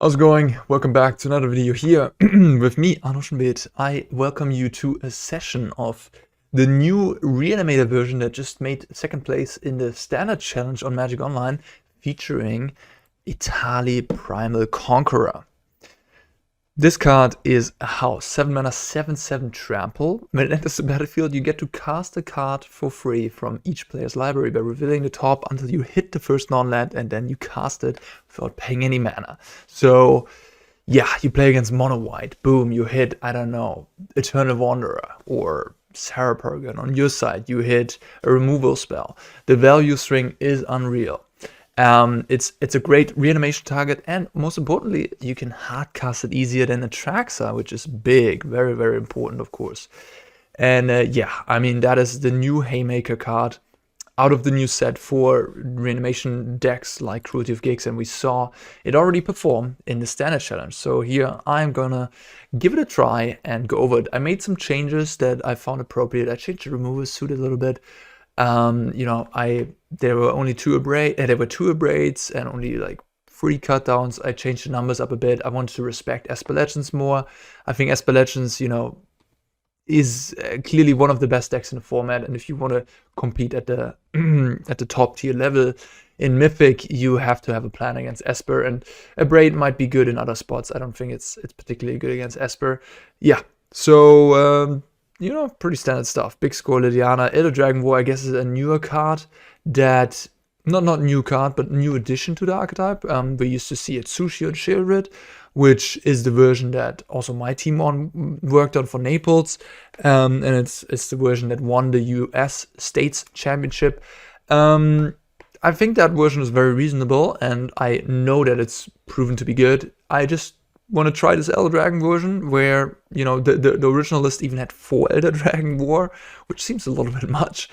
How's it going? Welcome back to another video here with me, Arne Huschenbeth. I welcome you to a session of the new REANIMATOR version that just made second place in the standard challenge on Magic Online, featuring Etali Primal Conqueror. This card is a house, 7 mana, 7/7 trample. When it enters the battlefield, you get to cast a card for free from each player's library by revealing the top until you hit the first non-land, and then you cast it without paying any mana. So, yeah, you play against mono white. Boom, you hit, I don't know, Eternal Wanderer or Sarah Pergan. On your side, you hit a removal spell. The value string is unreal. It's a great reanimation target, and most importantly, you can hardcast it easier than Atraxa, which is big, very, very important, of course. And yeah, I mean, that is the new Haymaker card out of the new set for reanimation decks like Cruelty of Gix, and we saw it already perform in the standard challenge. So here I'm gonna give it a try and go over it. I made some changes that I found appropriate. I changed the removal suit a little bit. There were only two Abrades and only like 3 cutdowns. I changed the numbers up a bit. I wanted to respect Esper Legends more. I think Esper Legends, is clearly one of the best decks in the format. And if you want to compete at the at the top tier level in Mythic, you have to have a plan against Esper. And Abrade might be good in other spots. I don't think it's particularly good against Esper. Yeah. So pretty standard stuff. Big score, Liliana. Elder Dragon War, I guess, is a newer card that, not new card, but new addition to the archetype. We used to see it Sushi or Sheoldred, which is the version that also my team worked on for Naples. And it's the version that won the US States Championship. I think that version is very reasonable, and I know that it's proven to be good. I just want to try this Elder Dragon version where, the original list even had 4 Elder Dragon War, which seems a little bit much.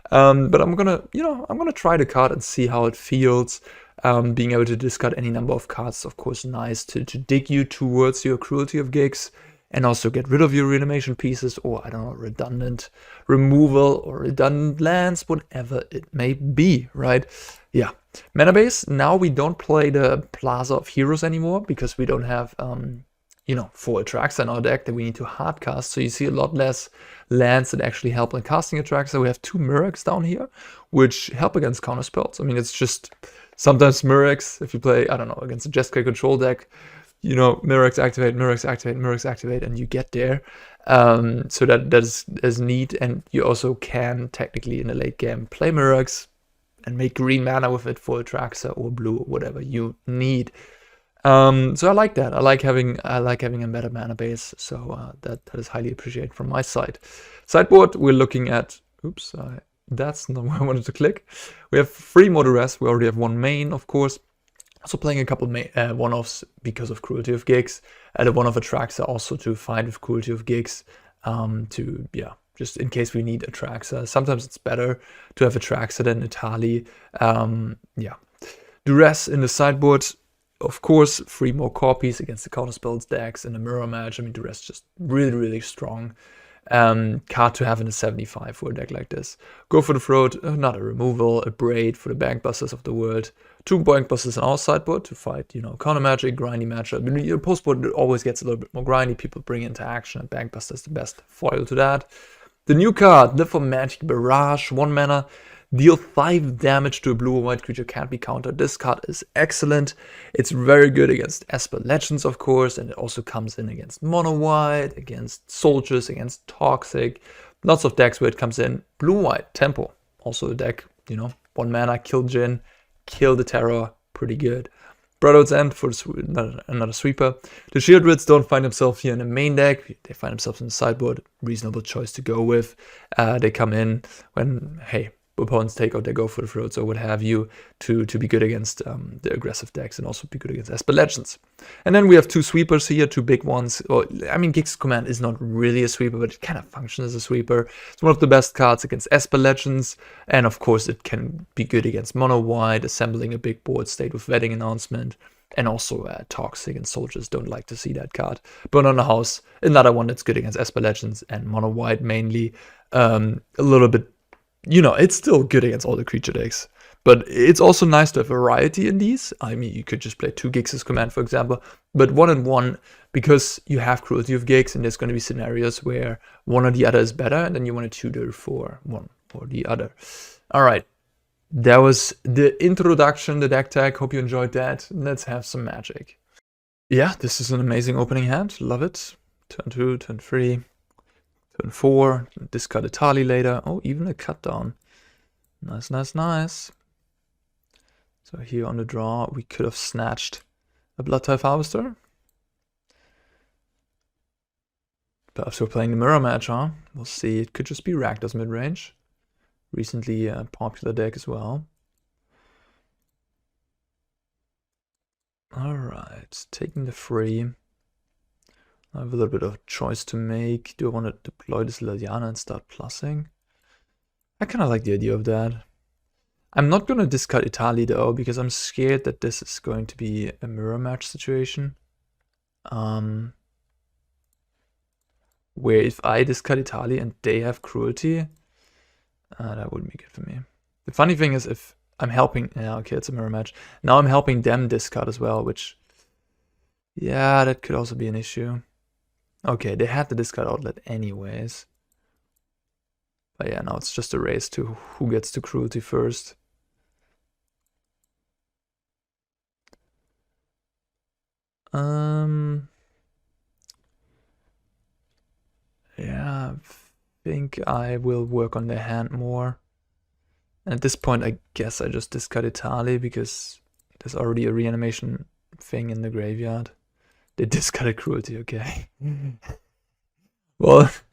But I'm gonna try the card and see how it feels. Being able to discard any number of cards is, of course, nice to dig you towards your Cruelty of Gix and also get rid of your reanimation pieces, or, I don't know, redundant removal or redundant lands, whatever it may be, right? Yeah. Mana base, now we don't play the Plaza of Heroes anymore because we don't have, 4 Atraxa in our deck that we need to hardcast. So you see a lot less lands that actually help in casting Atraxa. We have 2 Mirrex down here, which help against counter spells. I mean, it's just sometimes Mirrex, if you play, I don't know, against a Jeskai control deck, Mirrex activate, Mirrex activate, Mirrex activate, and you get there. So that is neat, and you also can technically in the late game play Mirrex and make green mana with it for Atraxa or blue or whatever you need. So I like that. I like having a meta mana base. So that is highly appreciated from my side. Sideboard, we're looking at. Oops, that's not where I wanted to click. We have 3 more Duress. We already have 1 main, of course. Also playing a couple one-offs because of Cruelty of Gix. The one-off Atraxa also to find with Cruelty of Gix. Just in case we need Atraxa. Sometimes it's better to have Atraxa than Etali. Duress in the sideboard. Of course, 3 more copies against the counterspells decks in the mirror match. I mean, Duress just really, really strong card to have in a 75 for a deck like this. Go for the throat, another removal, a braid for the Bankbusters of the world. 2 Bankbusters in our sideboard to fight, counter magic, grindy matchup. Your postboard always gets a little bit more grindy. People bring into action, and Bankbuster is the best foil to that. The new card, Lithomantic Barrage, 1 mana. Deal 5 damage to a blue or white creature, can't be countered. This card is excellent. It's very good against Esper Legends, of course, and it also comes in against mono white, against soldiers, against toxic. Lots of decks where it comes in. Blue white tempo, also a deck, 1 mana, kill Jin, kill the terror, pretty good. Brotherhood's End for another sweeper. The Sheoldreds don't find themselves here in the main deck. They find themselves in the sideboard. Reasonable choice to go with. They come in when, hey, opponents take out their go for the throats or what have you to be good against the aggressive decks and also be good against Esper Legends. And then we have 2 sweepers here, 2 big ones. Gix Command is not really a sweeper, but it kind of functions as a sweeper. It's one of the best cards against Esper Legends, and of course it can be good against mono white, assembling a big board state with Wedding Announcement, and also toxic, and soldiers don't like to see that card. Burn on the House, another one that's good against Esper Legends and mono white mainly. A little bit, it's still good against all the creature decks. But it's also nice to have variety in these. I mean, you could just play 2 Gix's command, for example. But 1 and 1, because you have Cruelty of Gix, and there's going to be scenarios where one or the other is better, and then you want to tutor for one or the other. All right. That was the introduction, the deck tag. Hope you enjoyed that. Let's have some magic. Yeah, this is an amazing opening hand. Love it. Turn 2, turn 3, turn 4. Discard Etali later. Oh, even a cut down. Nice, nice, nice. So here on the draw, we could have snatched a Bloodtithe Harvester. Perhaps we're playing the mirror match, huh? We'll see. It could just be Rakdos mid-range. Recently a popular deck as well. Alright, taking the free. I have a little bit of choice to make. Do I want to deploy this Liliana and start plussing? I kind of like the idea of that. I'm not going to discard Etali though, because I'm scared that this is going to be a mirror match situation. Where if I discard Etali and they have Cruelty, that wouldn't be good for me. The funny thing is if I'm helping, yeah, okay, it's a mirror match. Now I'm helping them discard as well, which, yeah, that could also be an issue. Okay, they had the discard outlet anyways. But yeah, now it's just a race to who gets to Cruelty first. Yeah, I think I will work on their hand more. And at this point, I guess I just discard Etali because there's already a reanimation thing in the graveyard. They discarded Cruelty, okay. Well, if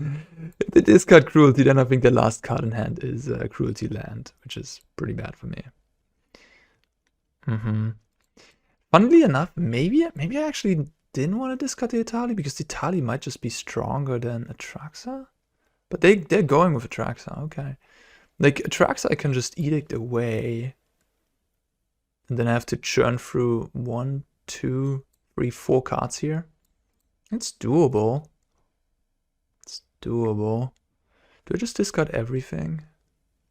they discard Cruelty, then I think the last card in hand is Cruelty Land, which is pretty bad for me. Funnily enough, maybe I actually didn't want to discard the Etali because the Etali might just be stronger than Atraxa. But they're going with Atraxa, okay. Like Atraxa I can just Edict away. And then I have to churn through 1, 2, 3, 4 cards here. It's doable. It's doable. Do I just discard everything?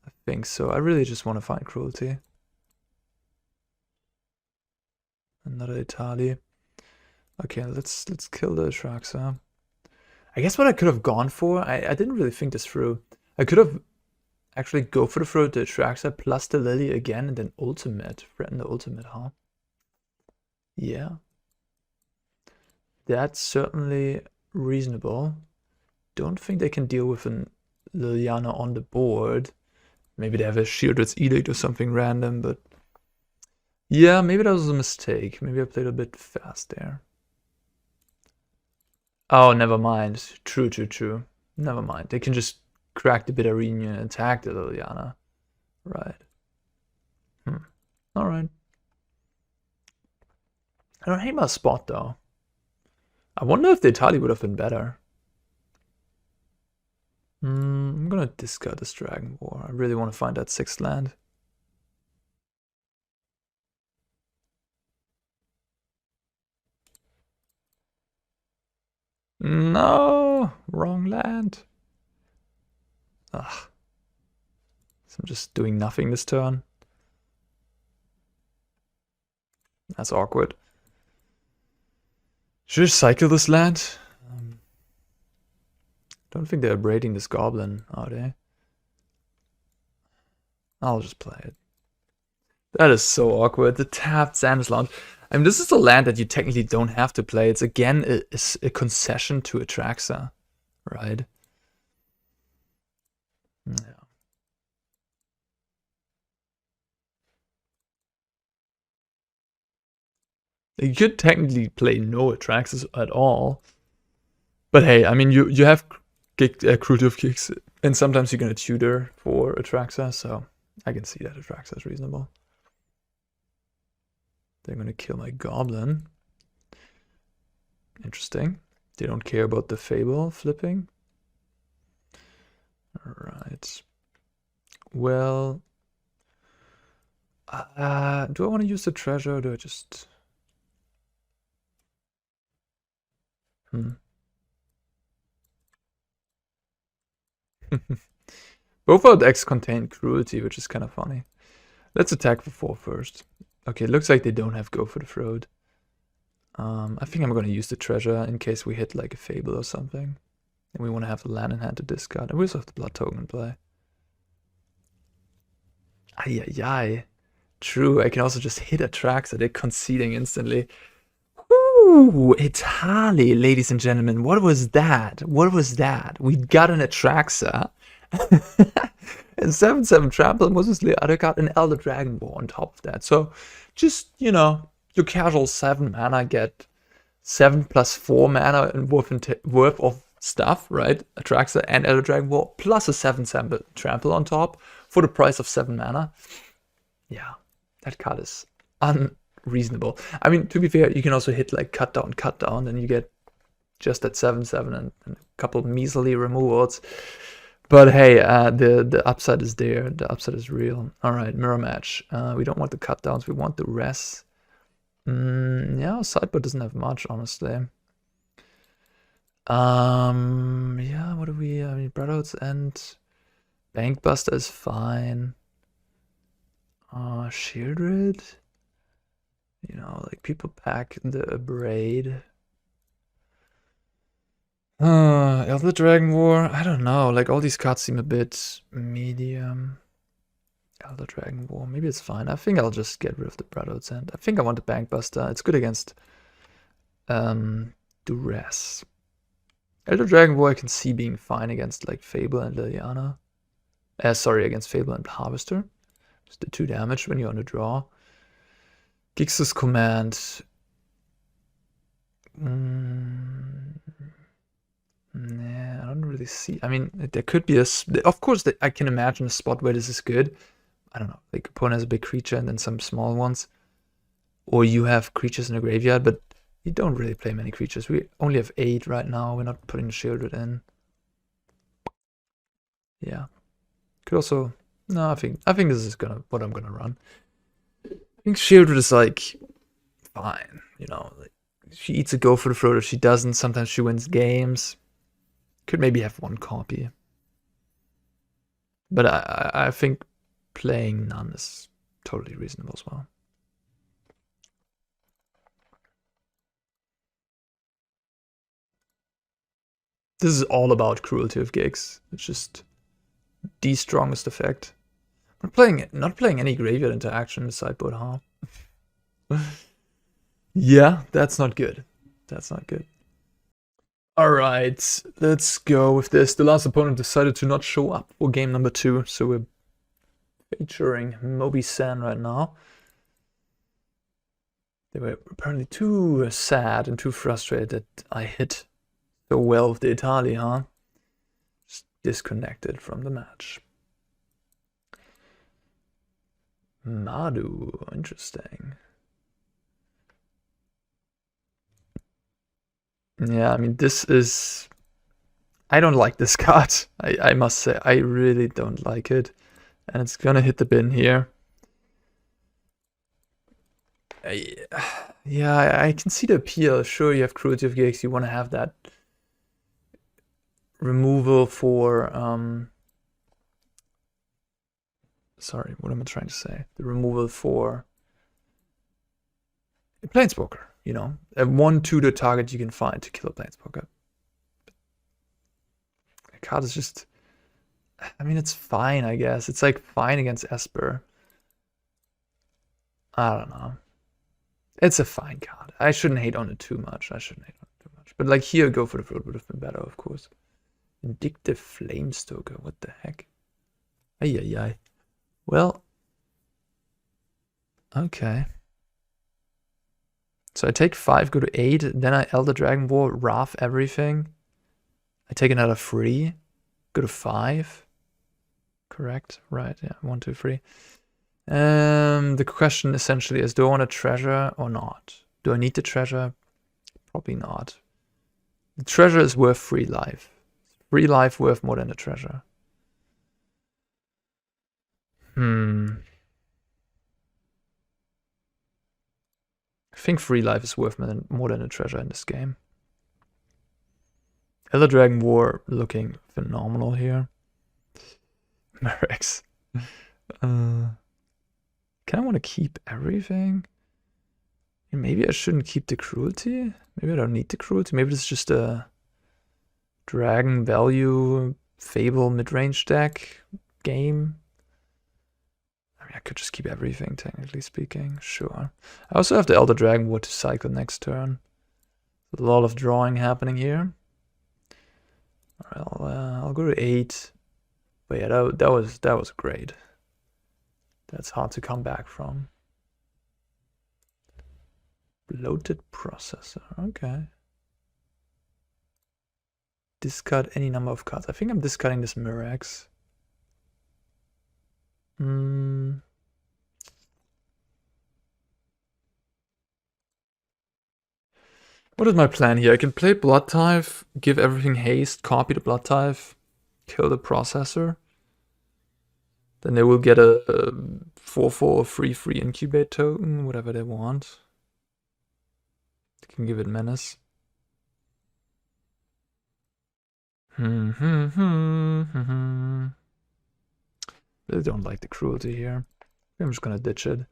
I think so. I really just want to find Cruelty. Another Etali. Okay, let's kill the Atraxa. I guess what I could have gone for, I didn't really think this through. I could have actually go for the Atraxa plus the Lily again and then ultimate. Threaten the ultimate, huh? Yeah. That's certainly reasonable. Don't think they can deal with an Liliana on the board. Maybe they have a Sheoldred's Edict or something random, but yeah, maybe that was a mistake. Maybe I played a bit fast there. Oh, never mind. True. Never mind. They can just crack the Bitter Reunion and attack the Liliana. Right. Alright. I don't hate my spot though. I wonder if the Etali would have been better. I'm gonna discard this Dragon War. I really want to find that 6th land. No, wrong land. Ugh. So I'm just doing nothing this turn. That's awkward. Should I cycle this land? Don't think they're abrading this goblin, are they? I'll just play it. That is so awkward. The tapped Xander's Lounge. I mean, this is a land that you technically don't have to play. It's again a concession to Atraxa, right? Yeah. You could technically play no Atraxas at all. But hey, I mean, you have Cruelty of Gix, and sometimes you're going to tutor for Atraxa, so I can see that Atraxa is reasonable. They're going to kill my goblin. Interesting. They don't care about the Fable flipping. Alright. Well, do I want to use the treasure or do I just... Both our decks contain Cruelty, which is kind of funny. Let's attack for 4 first. Okay, it looks like they don't have Go for the Throat. I think I'm gonna use the treasure in case we hit like a Fable or something. And we want to have the land in hand to discard. And we also have the blood token in play. Ay. True, I can also just hit Atraxa. They're conceding instantly. Ooh, Etali, ladies and gentlemen. What was that? What was that? We got an Atraxa. And 7/7 trample, mostly other card, and Elder Dragon Ball on top of that. So just, you know, your casual 7 mana get 7 plus 4 mana worth of stuff, right? Atraxa and Elder Dragon Ball, plus a 7/7 trample on top for the price of 7 mana. Yeah, that card is unreasonable. I mean, to be fair, you can also hit like cut down, and you get just that 7/7 and a couple measly removals. But hey, the upside is there. The upside is real. All right, mirror match. We don't want the cut downs. We want the rest. Yeah, sideboard doesn't have much, honestly. Yeah, what do we? I mean, Brotherhood's and Bankbuster is fine. Sheoldred. You know, like people pack the Abrade. Elder Dragon War, I don't know, like all these cards seem a bit medium. Elder Dragon War, maybe it's fine. I think I'll just get rid of the Brotherhood's End. I think I want the Bankbuster. It's good against Duress. Elder Dragon War I can see being fine against like Fable and Liliana. Sorry, against Fable and Harvester. Just the 2 damage when you're on the draw. Gix's command. Nah, I don't really see. I mean, there could be of course, I can imagine a spot where this is good. I don't know, like opponent has a big creature and then some small ones. Or you have creatures in the graveyard, but you don't really play many creatures. We only have 8 right now. We're not putting the Sheoldred in. Yeah. Could also... No, I think this is what I'm gonna run. I think Sheoldred is like fine, you know. Like, she eats a Go for the Throat. If she doesn't, sometimes she wins games. Could maybe have 1 copy. But I think playing none is totally reasonable as well. This is all about Cruelty of Gix. It's just the strongest effect. Not playing any graveyard interaction in the sideboard, huh? Yeah, that's not good. That's not good. Alright, let's go with this. The last opponent decided to not show up for game number 2, so we're featuring Moby-san right now. They were apparently too sad and too frustrated that I hit so well with the Etali, huh? Just disconnected from the match. Madu, interesting. Yeah, I mean, this is... I don't like this card. I must say, I really don't like it. And it's gonna hit the bin here. Yeah, I can see the appeal. Sure, you have Cruelty of Gix. You want to have that removal for... Sorry, what am I trying to say? The removal for... a Planeswalker, you know? A 1/2 the target you can find to kill a Planeswalker. The card is just... I mean, it's fine, I guess. It's like fine against Esper. I don't know. It's a fine card. I shouldn't hate on it too much. But like here, Go for the Throat would have been better, of course. Vindictive Flamestoker. What the heck? Ay. Well. Okay. So I take 5, go to 8. Then I Elder Dragon Ball, Wrath everything. I take another 3. Go to 5. Correct? Right, yeah. 1, 2, 3. The question essentially is, do I want a treasure or not? Do I need the treasure? Probably not. The treasure is worth 3 life. 3 life worth more than the treasure. I think 3 life is worth more than a treasure in this game. Elder Dragon War looking phenomenal here. Mirrex. Kind of want to keep everything. And maybe I shouldn't keep the Cruelty. Maybe I don't need the Cruelty. Maybe it's just a Dragon value Fable mid-range deck game. I mean, I could just keep everything, technically speaking. Sure. I also have the Elder Dragon Wood to cycle next turn. A lot of drawing happening here. Alright, I'll go to 8. But yeah, that was great. That's hard to come back from. Bloated processor. Okay. Discard any number of cards. I think I'm discarding this Mirrex. What is my plan here? I can play Bloodtithe, give everything haste, copy the Bloodtithe, kill the processor. Then they will get a 4/4 free incubate token, whatever they want. They can give it menace. Really don't like the Cruelty here. I'm just gonna ditch it.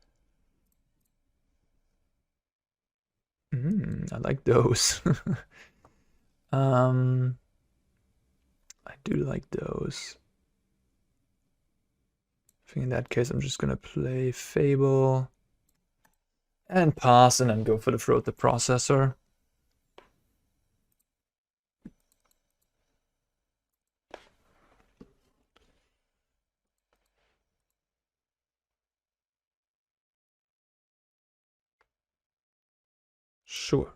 I like those. I do like those. I think in that case I'm just gonna play Fable and pass and then go for the Throat the Processor. Sure.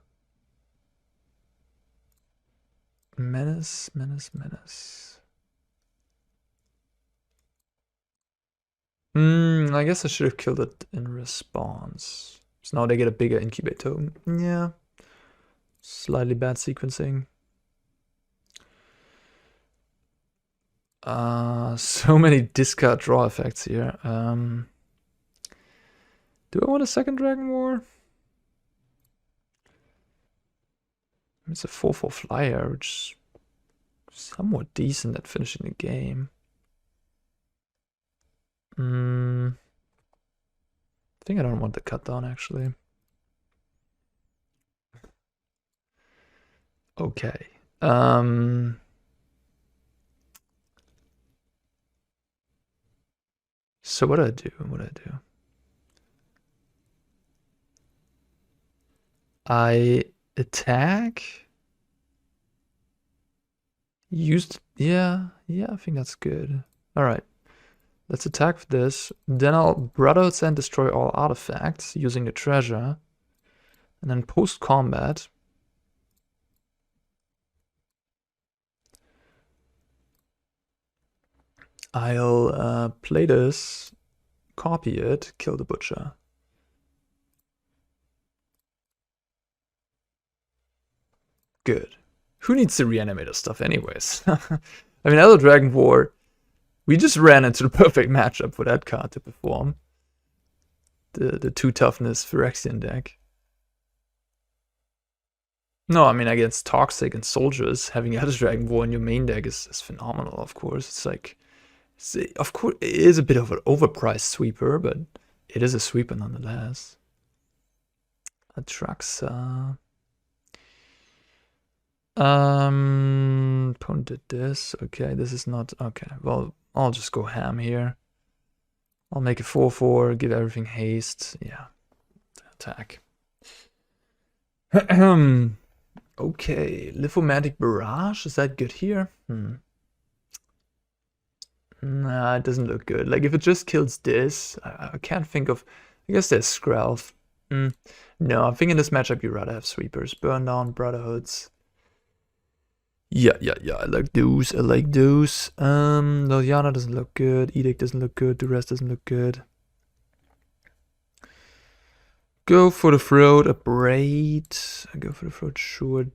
Menace. I guess I should have killed it in response. So now they get a bigger incubate token. Yeah. Slightly bad sequencing. So many discard draw effects here. Do I want a second Dragon War? It's a 4/4 flyer, which is somewhat decent at finishing the game. I think I don't want the cut down actually. Okay. So what do I do? I attack. Yeah, I think that's good. Alright. Let's attack with this. Then I'll Brotherhood and destroy all artifacts using the treasure. And then post-combat, I'll play this, copy it, kill the Butcher. Good. Who needs the Reanimator stuff anyways? I mean, Elder Dragon War, we just ran into the perfect matchup for that card to perform. The 2 toughness Phyrexian deck. No, I mean, against Toxic and Soldiers, having Elder Dragon War in your main deck is phenomenal, of course. It's like, of course, it is a bit of an overpriced sweeper, but it is a sweeper nonetheless. Atraxa. Opponent did this. Okay, this is not... Okay, well, I'll just go ham here. I'll make a 4/4, give everything haste. Yeah, attack. Okay, Lithomantic Barrage, is that good here? Nah, it doesn't look good. Like, if it just kills this, I can't think of... I guess there's Skrelv. No, I think in this matchup you'd rather have sweepers. Burn down Brotherhoods. Yeah, I like those. Liliana doesn't look good. Edict doesn't look good. Duress doesn't look good. Go for the Throat, Abrade. I go for the Throat, sure.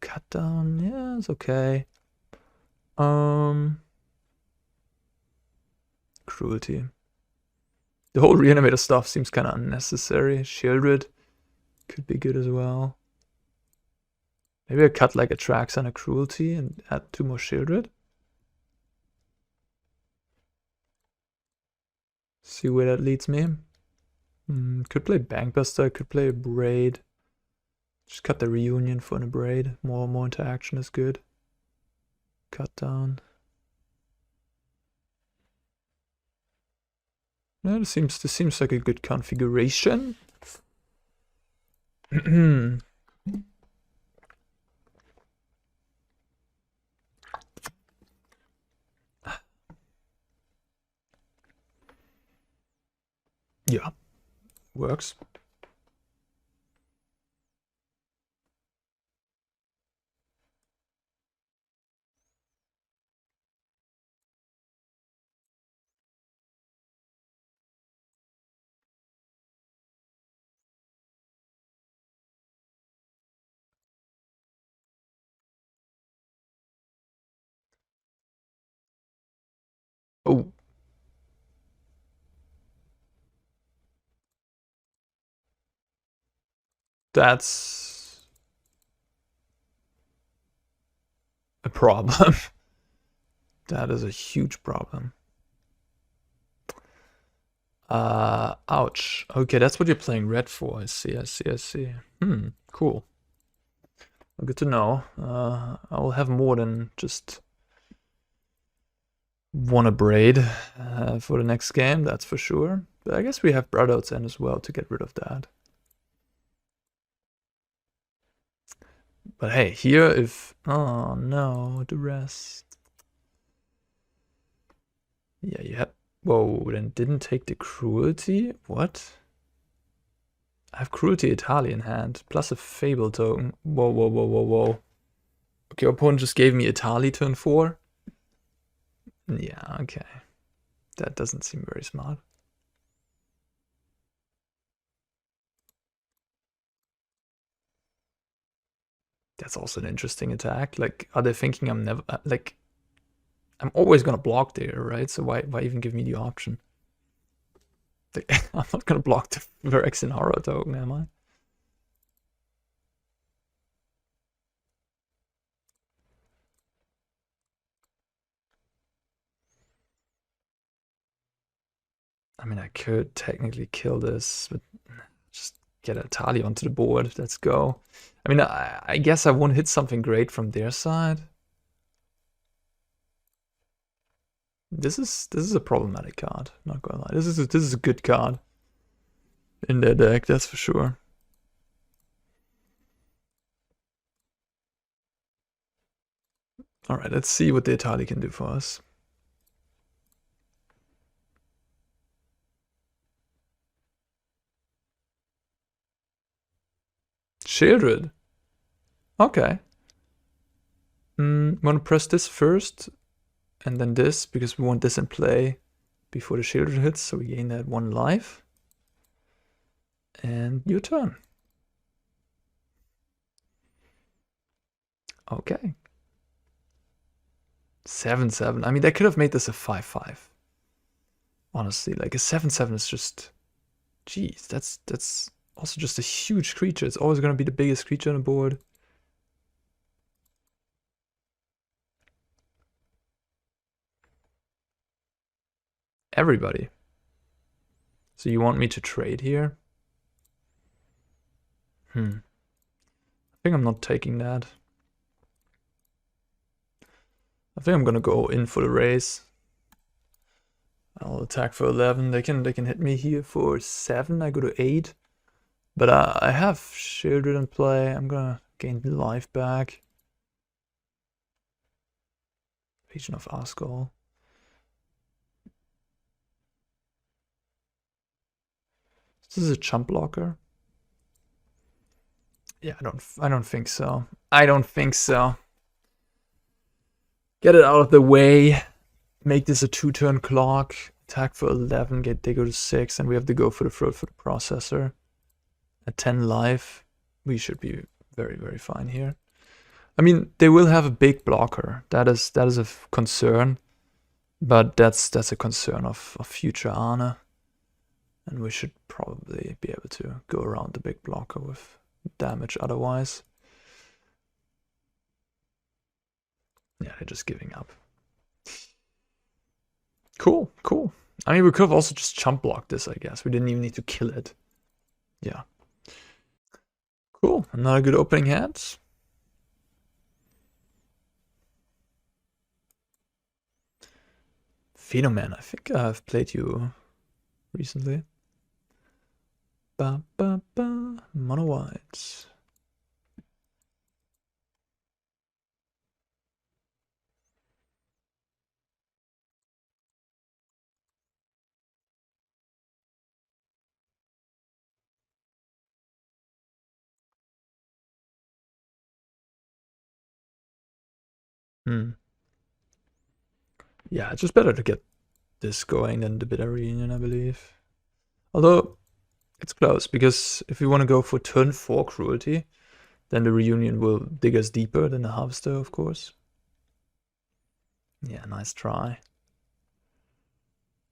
Cut down, yeah, it's okay. Cruelty. The whole Reanimator stuff seems kind of unnecessary. Sheoldred could be good as well. Maybe I cut like Atraxa and a Cruelty and add 2 more Sheoldred. See where that leads me. Could play Bankbuster, could play Abrade. Just cut the Reunion for an Abrade. More interaction is good. Cut down. Yeah, this seems like a good configuration. Yeah, works. Oh. That's a problem. That is a huge problem. Ouch. Okay, that's what you're playing red for. I see. Cool. Well, good to know. I will have more than just one Abrade for the next game, that's for sure. But I guess we have Brotherhood's End as well to get rid of that. But hey, here if... Oh no, Duress. Yeah, you have... Whoa, then didn't take the Cruelty? What? I have Cruelty Etali in hand, plus a Fable token. Whoa. Okay, opponent just gave me Etali turn 4. Yeah, okay. That doesn't seem very smart. That's also an interesting attack. Like, are they thinking I'm never... like, I'm always gonna block there, right? So why even give me the option? Like, I'm not gonna block the Mirrex in horror token, am I? I mean, I could technically kill this, but just get Etali onto the board. Let's go. I mean, I guess I won't hit something great from their side. This is a problematic card, not gonna lie. This is a good card in their deck, that's for sure. Alright, let's see what the Etali can do for us. Sheoldred. Okay. Wanna press this first, and then this, because we want this in play before the Sheoldred hits, so we gain that 1 life. And your turn. Okay. 7/7. I mean, they could have made this a 5/5. Honestly, like a 7/7 is just... Jeez, that's also just a huge creature. It's always going to be the biggest creature on the board. Everybody. So you want me to trade here? I think I'm not taking that. I think I'm gonna go in for the race. I'll attack for 11. They can hit me here for 7. I go to 8. But I have Sheoldred in play. I'm gonna gain life back. Legion of Asgol. This is a chump blocker. Yeah, I don't think so. I don't think so. Get it out of the way. Make this a 2-turn clock. Attack for 11. They go to 6, and we have to go for the throat for the processor. At 10 life, we should be very, very fine here. I mean, they will have a big blocker. That is a concern, but that's a concern of future Arne, and we should probably be able to go around the big blocker with damage otherwise. Yeah, they're just giving up. Cool. I mean, we could have also just chump blocked this, I guess. We didn't even need to kill it. Yeah. Cool. Another good opening hand. Phenoman, I think I've played you recently. Ba ba ba. Mono white. Yeah, it's just better to get this going than the bitter reunion, I believe. Although it's close, because if we want to go for turn 4 cruelty, then the reunion will dig us deeper than the harvester, of course. Yeah, nice try.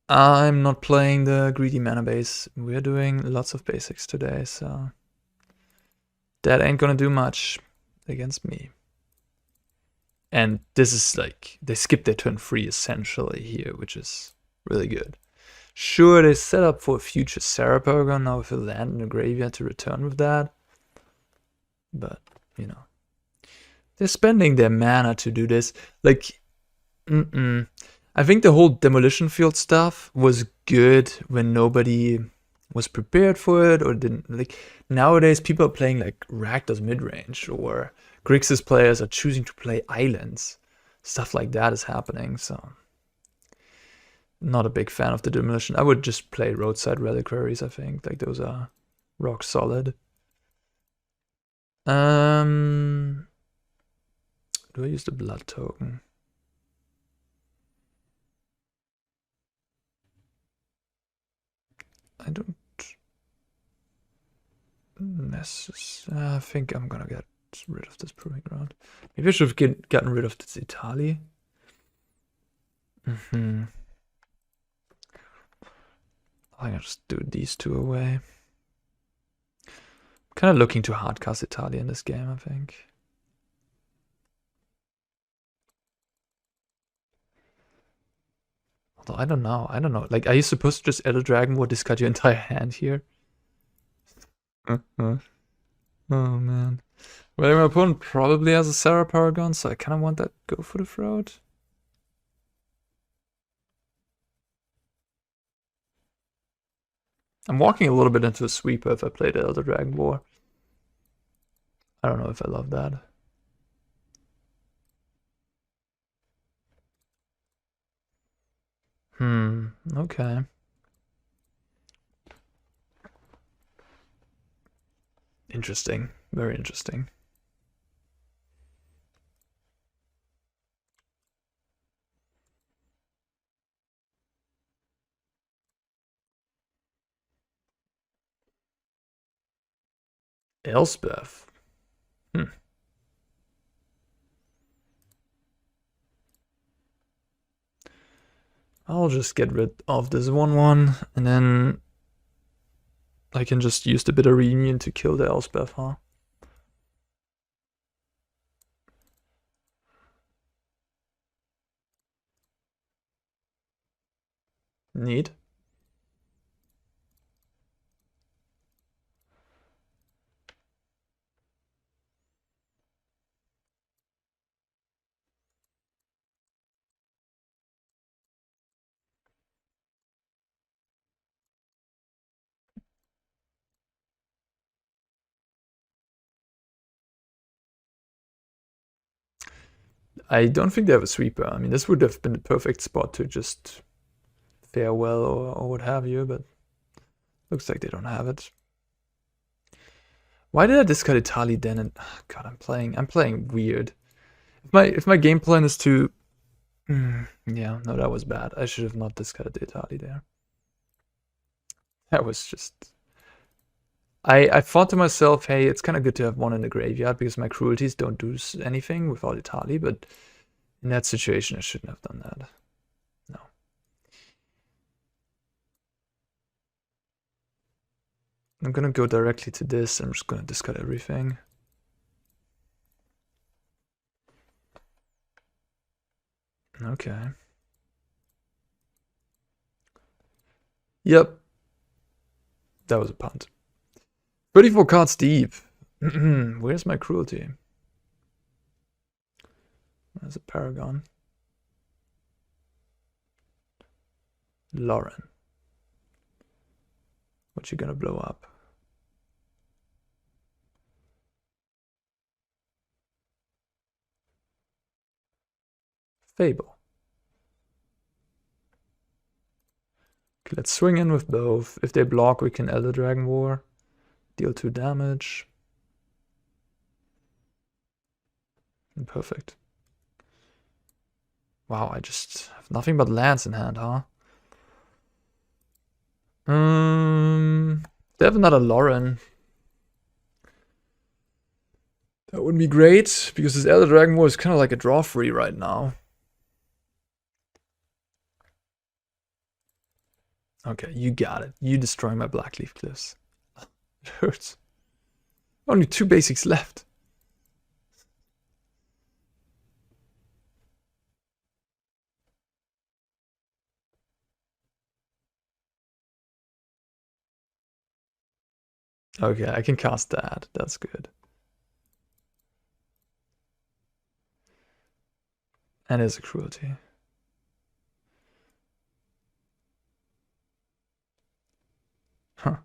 I'm not playing the greedy mana base. We're doing lots of basics today, so that ain't gonna do much against me. And this is like, they skip their turn 3 essentially here, which is really good. Sure, they set up for a future Sarah Paragon now with a land in the graveyard to return with that. But, you know, they're spending their mana to do this. Like, I think the whole demolition field stuff was good when nobody was prepared for it or didn't. Like, nowadays people are playing like Rakdos midrange, or Grixis players are choosing to play islands. Stuff like that is happening, so not a big fan of the demolition. I would just play roadside reliquaries, I think. Like, those are rock solid. Do I use the blood token? I don't necessarily. I think I'm gonna get rid of this proving ground. Maybe I should have gotten rid of this Etali. I think I'll just do these two away. I'm kind of looking to hardcast Etali in this game, I think. Although I don't know. Like, are you supposed to just Elder Dragon or discard your entire hand here? Oh man. Well, my opponent probably has a Sarah Paragon, so I kind of want that go for the throat. I'm walking a little bit into a sweeper if I play the Elder Dragon War. I don't know if I love that. Okay. Interesting. Very interesting. Elspeth. I'll just get rid of this 1/1, and then I can just use the bitter reunion to kill the Elspeth, huh? Neat. I don't think they have a sweeper. I mean, this would have been the perfect spot to just farewell or what have you, but looks like they don't have it. Why did I discard Etali then? And God, I'm playing weird. If my game plan is to, yeah, no, that was bad. I should have not discarded the Etali there. That was just. I thought to myself, hey, it's kind of good to have one in the graveyard because my cruelties don't do anything without Etali, but in that situation, I shouldn't have done that. No. I'm gonna go directly to this. I'm just gonna discard everything. Okay. Yep. That was a punt. 34 cards deep. Where's my cruelty? There's a Paragon. Lauren. What you gonna blow up? Fable. Okay, let's swing in with both. If they block, we can Elder Dragon War. Deal 2 damage. Perfect. Wow, I just have nothing but lands in hand, huh? They have another Lauren. That would be great, because this Elder Dragon War is kind of like a draw free right now. Okay, you got it. You destroy my Blackcleave Cliffs. It hurts. Only 2 basics left. Okay, I can cast that. That's good. And it's a cruelty. Huh.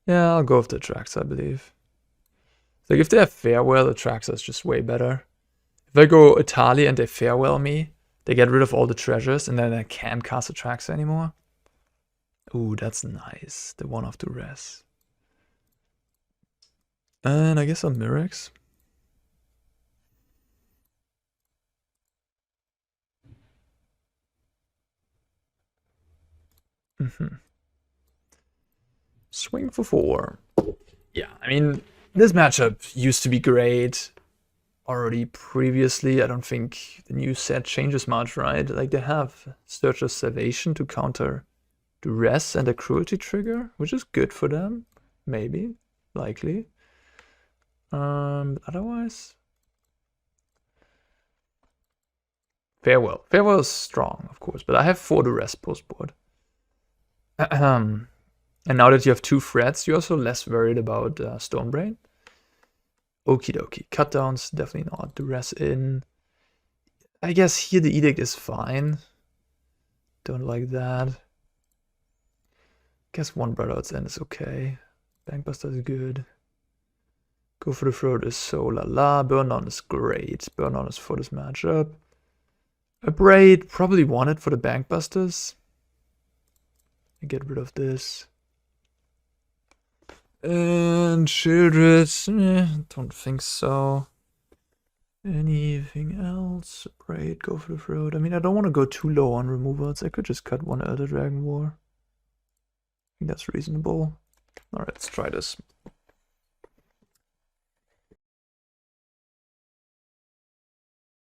Yeah, I'll go with the Atraxa, I believe. Like, if they have Farewell, Atraxa is just way better. If I go Etali and they Farewell me, they get rid of all the treasures, and then I can't cast Atraxa anymore. Ooh, that's nice. The one of Duress. And I guess I'm Mirrex. Swing for 4. Yeah, I mean, this matchup used to be great already previously. I don't think the new set changes much, right? Like, they have Search of Salvation to counter Duress and a Cruelty trigger, which is good for them. Maybe. Likely. Otherwise... Farewell. Farewell is strong, of course, but I have 4 Duress postboard. And now that you have 2 threats, you're also less worried about Stonebrain. Okie dokie. Cutdowns, definitely not. Duress in. I guess here the Edict is fine. Don't like that. Guess 1 Brotherhood's End is okay. Bankbuster is good. Go for the Throat is so la la. Burn On is great. Burn On is for this matchup. Abrade, probably wanted for the Bankbusters. Get rid of this. And Sheoldred, don't think so. Anything else? Abrade, go for the Throat. I mean, I don't want to go too low on removals. I could just cut 1 Elder Dragon War. I think that's reasonable. Alright, let's try this.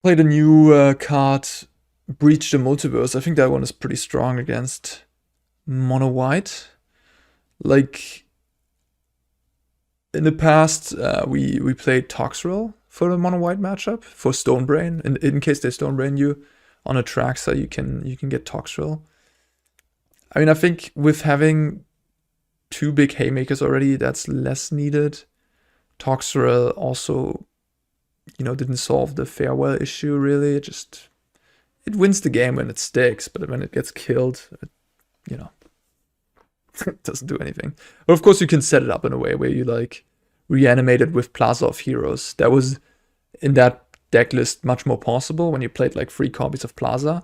Played a new card, Breach the Multiverse. I think that one is pretty strong against mono white. Like, in the past, we played Toxrill for the mono white matchup for Stonebrain. In case they Stonebrain you on Atraxa, you can get Toxrill. I mean, I think with having 2 big haymakers already, that's less needed. Toxrill also, you know, didn't solve the Farewell issue really. It wins the game when it sticks, but when it gets killed, you know, it doesn't do anything. But of course, you can set it up in a way where you like reanimate it with Plaza of Heroes. That was in that deck list much more possible when you played like 3 copies of Plaza.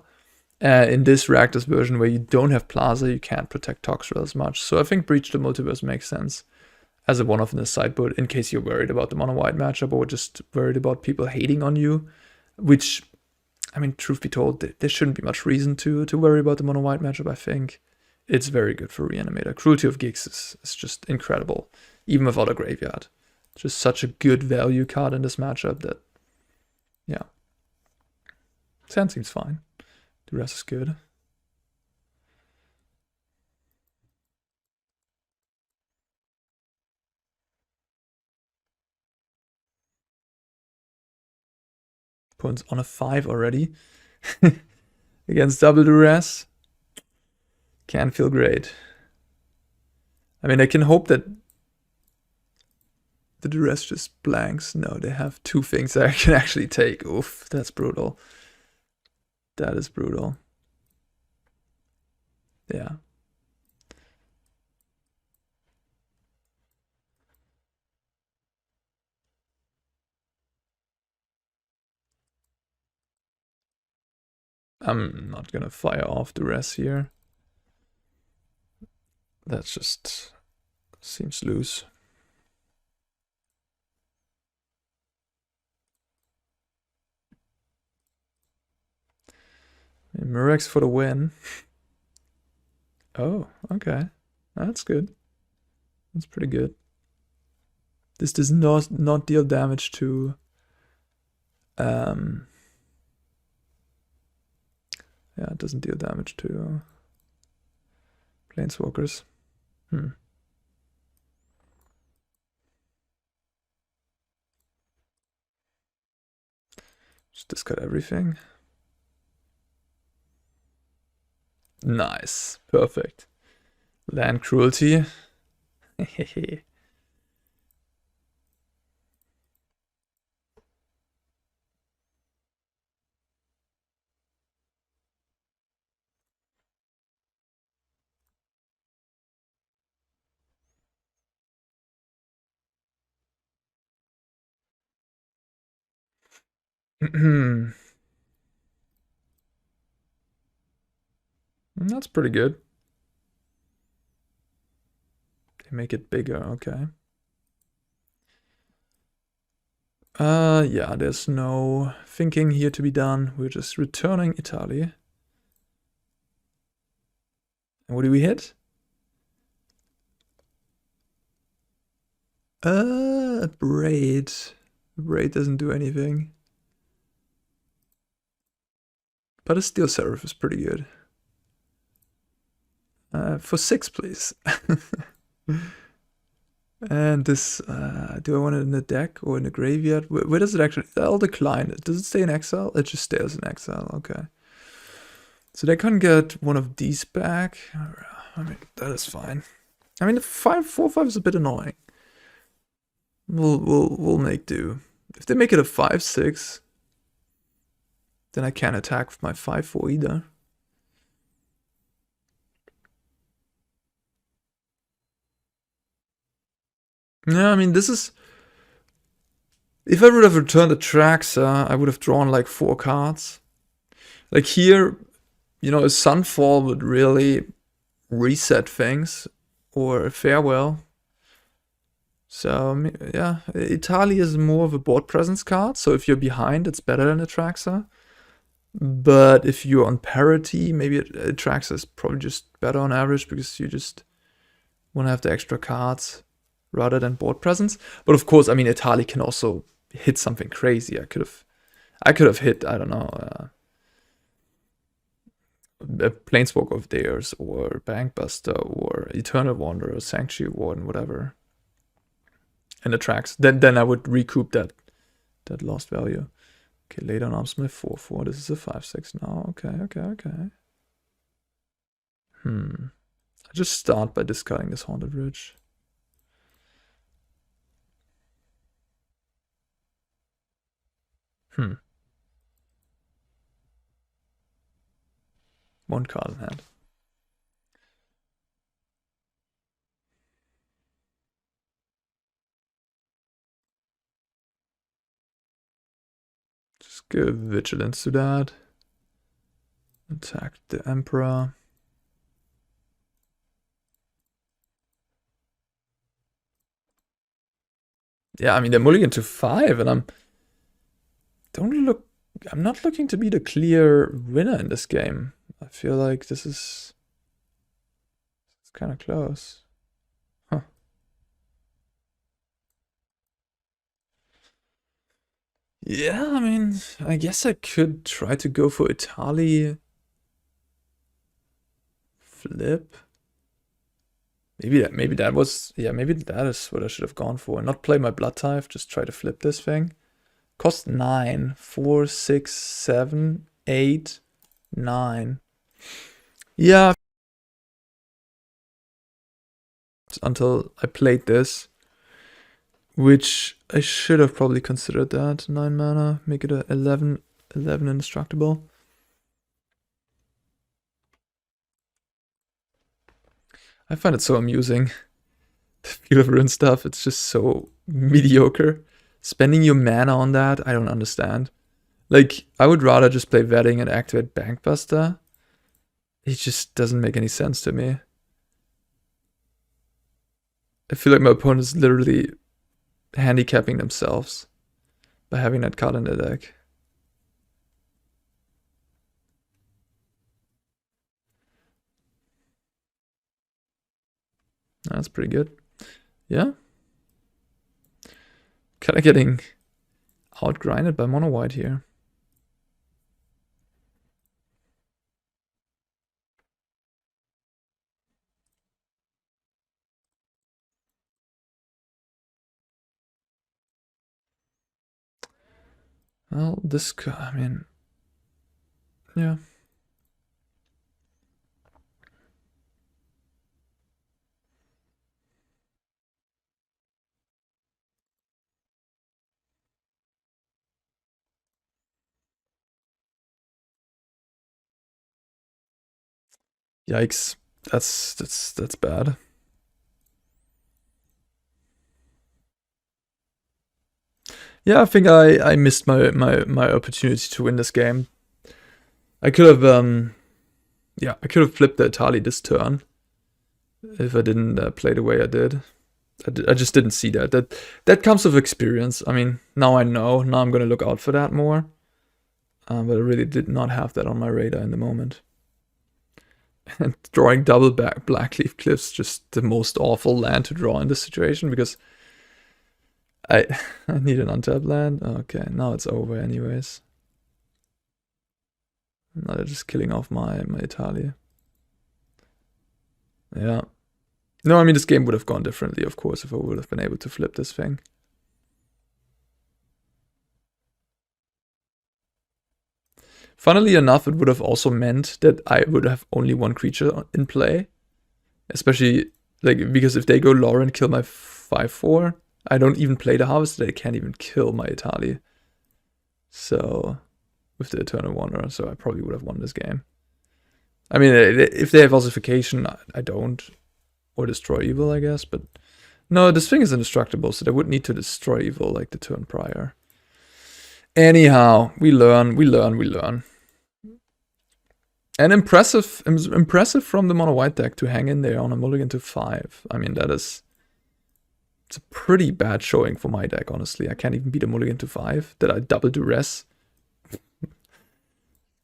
In this Reactors version where you don't have Plaza, you can't protect Toxrill as much. So I think Breach the Multiverse makes sense as a one-off in the sideboard in case you're worried about the mono-white matchup or just worried about people hating on you, which, I mean, truth be told, there shouldn't be much reason to worry about the mono-white matchup, I think. It's very good for Reanimator. Cruelty of Gix is just incredible, even without a graveyard. Just such a good value card in this matchup that, yeah. Sand seems fine. The rest is good. Opponent's on a 5 already. Against double Duress. Can feel great. I mean, I can hope that the Duress just blanks. No, they have 2 things that I can actually take. Oof, that's brutal. That is brutal. Yeah. I'm not gonna fire off Duress here. That just seems loose. Mirrex for the win. Oh, okay. That's good. That's pretty good. This does not deal damage to yeah, it doesn't deal damage to planeswalkers. Just discard everything. Nice. Perfect. Land Cruelty. That's pretty good. They make it bigger, okay. Yeah, there's no thinking here to be done. We're just returning Etali. And what do we hit? Abrade. Abrade doesn't do anything. But a Steel Seraph is pretty good. For 6, please. And this, do I want it in the deck or in the graveyard? Where does it actually, I'll decline it. Does it stay in exile? It just stays in exile, okay. So they can't get one of these back. I mean, that is fine. I mean, the 5/4/5 is a bit annoying. We'll make do. If they make it a 5/6, then I can't attack with my 5/4 either. Yeah, I mean, this is... If I would have returned Atraxa, I would have drawn like 4 cards. Like here, you know, a Sunfall would really reset things. Or a Farewell. So, yeah, Etali is more of a board presence card. So if you're behind, it's better than Atraxa. But if you're on parity, maybe Atraxa is probably just better on average because you just want to have the extra cards rather than board presence. But of course, I mean, Etali can also hit something crazy. I could have hit, I don't know, a Planeswalker of theirs, or Bankbuster, or Eternal Wanderer, Sanctuary Warden, whatever. And Atraxa. Then I would recoup that lost value. Okay, lay down Armsmith 4/4. This is a 5/6 now. Okay. I just start by discarding this Haunted Ridge. One card in hand. Just give Vigilance to that. Attack the Emperor. Yeah, I mean, they're mulligan to 5, and I'm not looking to be the clear winner in this game. I feel like this is... It's kind of close. Huh. Yeah, I mean, I guess I could try to go for Etali. Flip. Maybe that was... Yeah, maybe that is what I should have gone for. Not play my Bloodtithe, just try to flip this thing. Cost 9. 4, 6, 7, 8, 9. Yeah. left until I played this. Which I should have probably considered that. 9 mana, make it a 11 indestructible. I find it so amusing. The Field of Ruin stuff, it's just so mediocre. Spending your mana on that, I don't understand. Like, I would rather just play Vetting and activate Bankbuster. It just doesn't make any sense to me. I feel like my opponent is literally handicapping themselves by having that card in their deck. That's pretty good. Yeah. Kind of getting outgrinded by mono white here. Well, this, I mean, yeah. Yikes. That's bad. Yeah, I think I missed my opportunity to win this game. I could have I could have flipped the Etali this turn if I didn't play the way I did. I just didn't see that. That comes with experience. I mean, now I know. Now I'm gonna look out for that more. But I really did not have that on my radar in the moment. And drawing double back Blackcleave Cliffs, just the most awful land to draw in this situation because I need an untapped land. Okay, now it's over anyways. Now they're just killing off my Etali. Yeah. No, I mean, this game would have gone differently, of course, if I would have been able to flip this thing. Funnily enough, it would have also meant that I would have only one creature in play. Especially, like, because if they go Laura and kill my 5/4, I don't even play the Harvester, they can't even kill my Etali. So, with the Eternal Wanderer, so I probably would have won this game. I mean, if they have Ossification, I don't. Or Destroy Evil, I guess, but no, this thing is indestructible, so they would need to destroy evil like the turn prior. Anyhow, we learn. And impressive from the mono white deck to hang in there on a mulligan to 5. I mean, it's a pretty bad showing for my deck, honestly. I can't even beat a mulligan to 5. That I double Duress.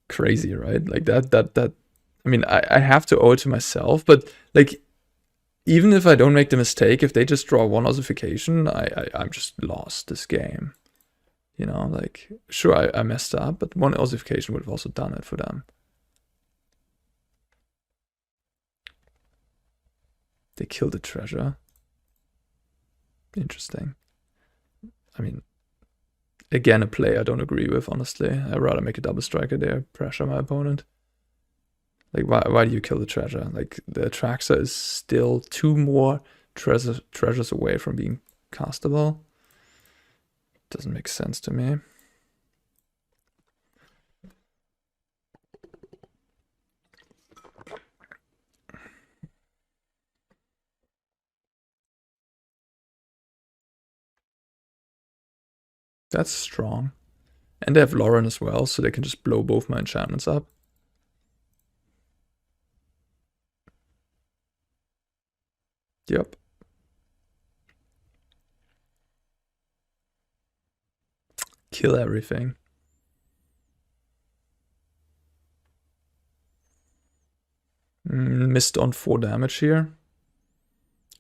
Crazy, right? Like that. I mean, I have to owe it to myself, but like, even if I don't make the mistake, if they just draw one ossification, I'm just lost this game. You know, like, sure, I messed up, but one ossification would have also done it for them. They killed the treasure. Interesting. I mean, again, a play I don't agree with, honestly. I'd rather make a double striker there, pressure my opponent. Like, why do you kill the treasure? Like, the Atraxa is still 2 more treasures away from being castable. Doesn't make sense to me. That's strong. And they have Lauren as well, so they can just blow both my enchantments up. Yep. Kill everything. Missed on 4 damage here.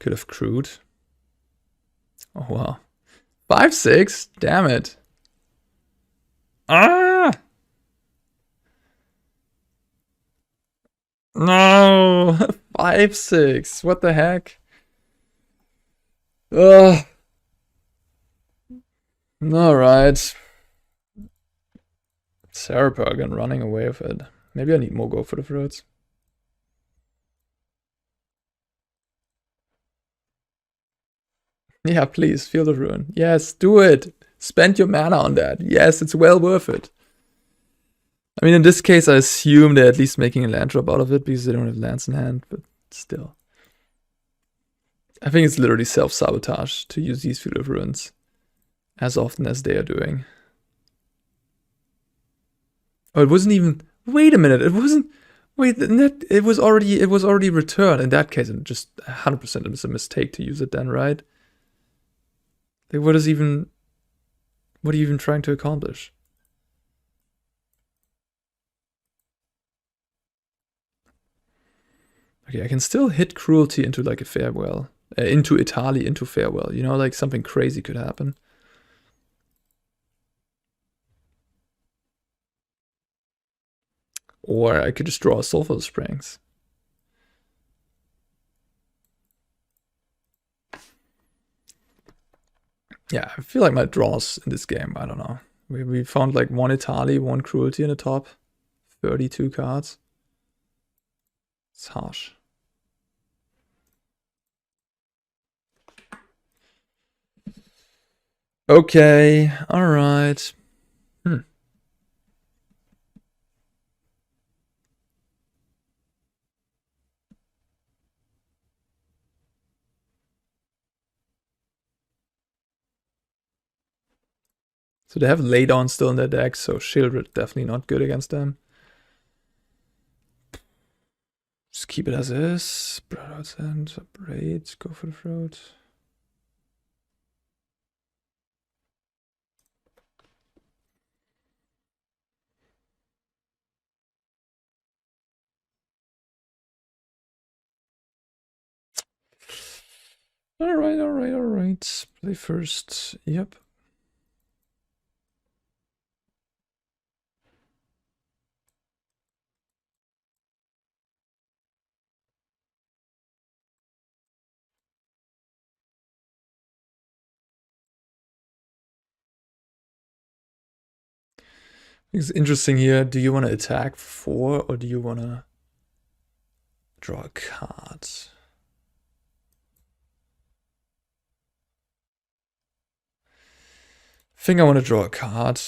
Could have crewed. Oh wow. 5/6? Damn it. Ah! No! 5/6. What the heck? Ugh. Alright. Sarapug and running away with it. Maybe I need more go for the fruits. Yeah, please, Field of Ruin. Yes, do it. Spend your mana on that. Yes, it's well worth it. I mean, in this case, I assume they're at least making a land drop out of it because they don't have lands in hand, but still. I think it's literally self-sabotage to use these Field of Ruins as often as they are doing. Oh, it wasn't even... Wait a minute, it wasn't... Wait, it was already returned. In that case, it just 100% it was a mistake to use it then, right? Like, what are you even trying to accomplish? Okay, I can still hit Cruelty into like a Farewell. Into Etali, into Farewell. You know, like something crazy could happen. Or I could just draw a Sulfurous Springs. Yeah, I feel like my draws in this game, I don't know. We found like one Etali, one Cruelty in the top. 32 cards. It's harsh. Okay, alright. So they have Laydown still in their deck, so Sheoldred definitely not good against them. Just keep it as is. Brotherhood and Abrade, go for the throat. Alright. Play first. Yep. It's interesting here. Do you want to attack for 4 or do you want to draw a card? I think I want to draw a card.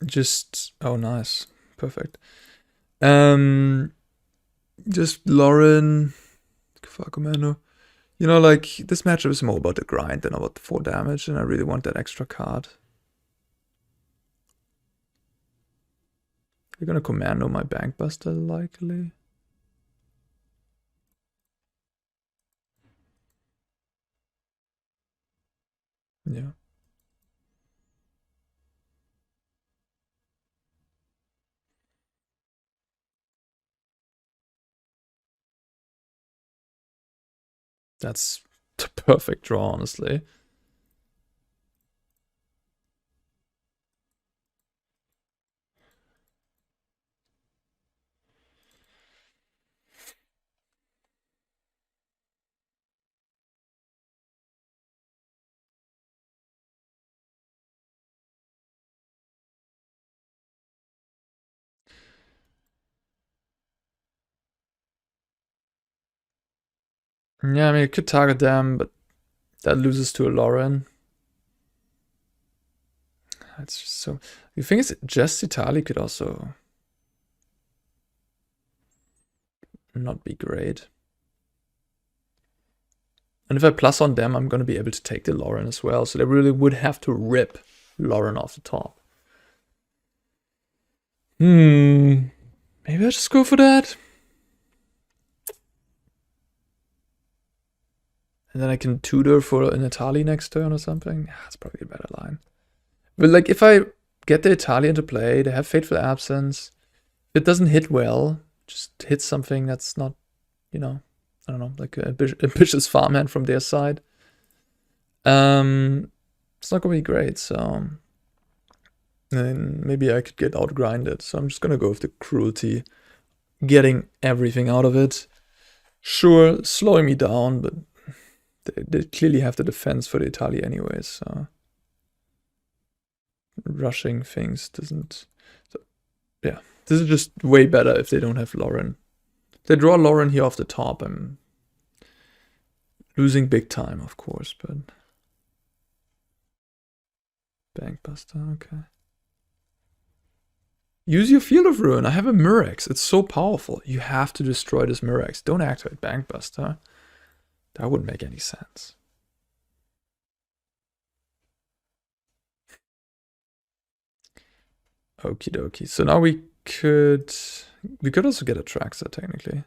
Just, oh nice, perfect. Just Lauren, Commando. You know, like this matchup is more about the grind than about the 4 damage, and I really want that extra card. You're gonna Commando my Bankbuster likely. Yeah. That's the perfect draw, honestly. Yeah, I mean, it could target them, but that loses to a Lauren. That's just so... You think it's just Etali could also not be great. And if I plus on them, I'm going to be able to take the Lauren as well. So they really would have to rip Lauren off the top. Maybe I just go for that. And then I can tutor for an Etali next turn or something. Yeah, that's probably a better line. But like if I get the Etali into play, they have Fateful Absence. If it doesn't hit well, just hit something that's not, you know, I don't know, like an ambitious farmhand from their side. It's not gonna be great, so then maybe I could get outgrinded. So I'm just gonna go with the Cruelty, getting everything out of it. Sure, slowing me down, but they clearly have the defense for the Etali anyways, so rushing things doesn't... So, yeah, this is just way better if they don't have Lauren. If they draw Lauren here off the top, I'm Losing big time, of course, but... Bankbuster, okay. Use your Field of Ruin. I have a Mirrex. It's so powerful. You have to destroy this Mirrex. Don't activate Bankbuster. That wouldn't make any sense. Okie dokie. So now we could also get Atraxa technically.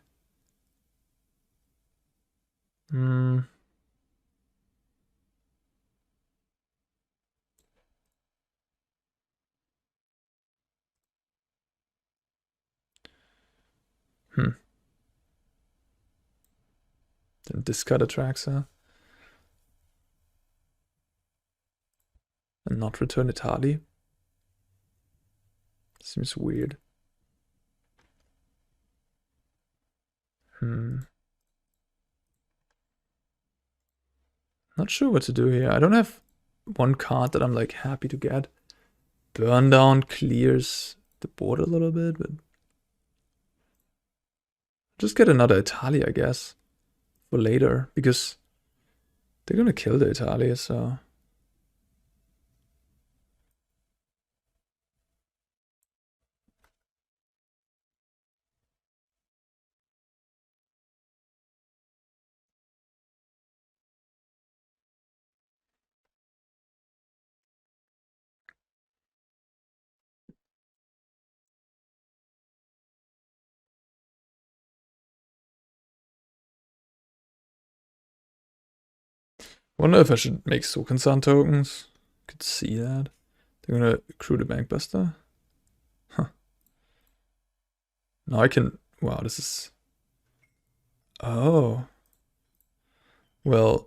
Then discard Atraxa. And not return Etali. Seems weird. Not sure what to do here. I don't have one card that I'm like happy to get. Burn down clears the board a little bit, but just get another Etali, I guess, for later, because they're gonna kill the Etali, so... Wonder if I should make Sokenzan tokens. Could see that. They're gonna accrue the Bankbuster. Huh. Now I can... Wow, this is... Oh. Well,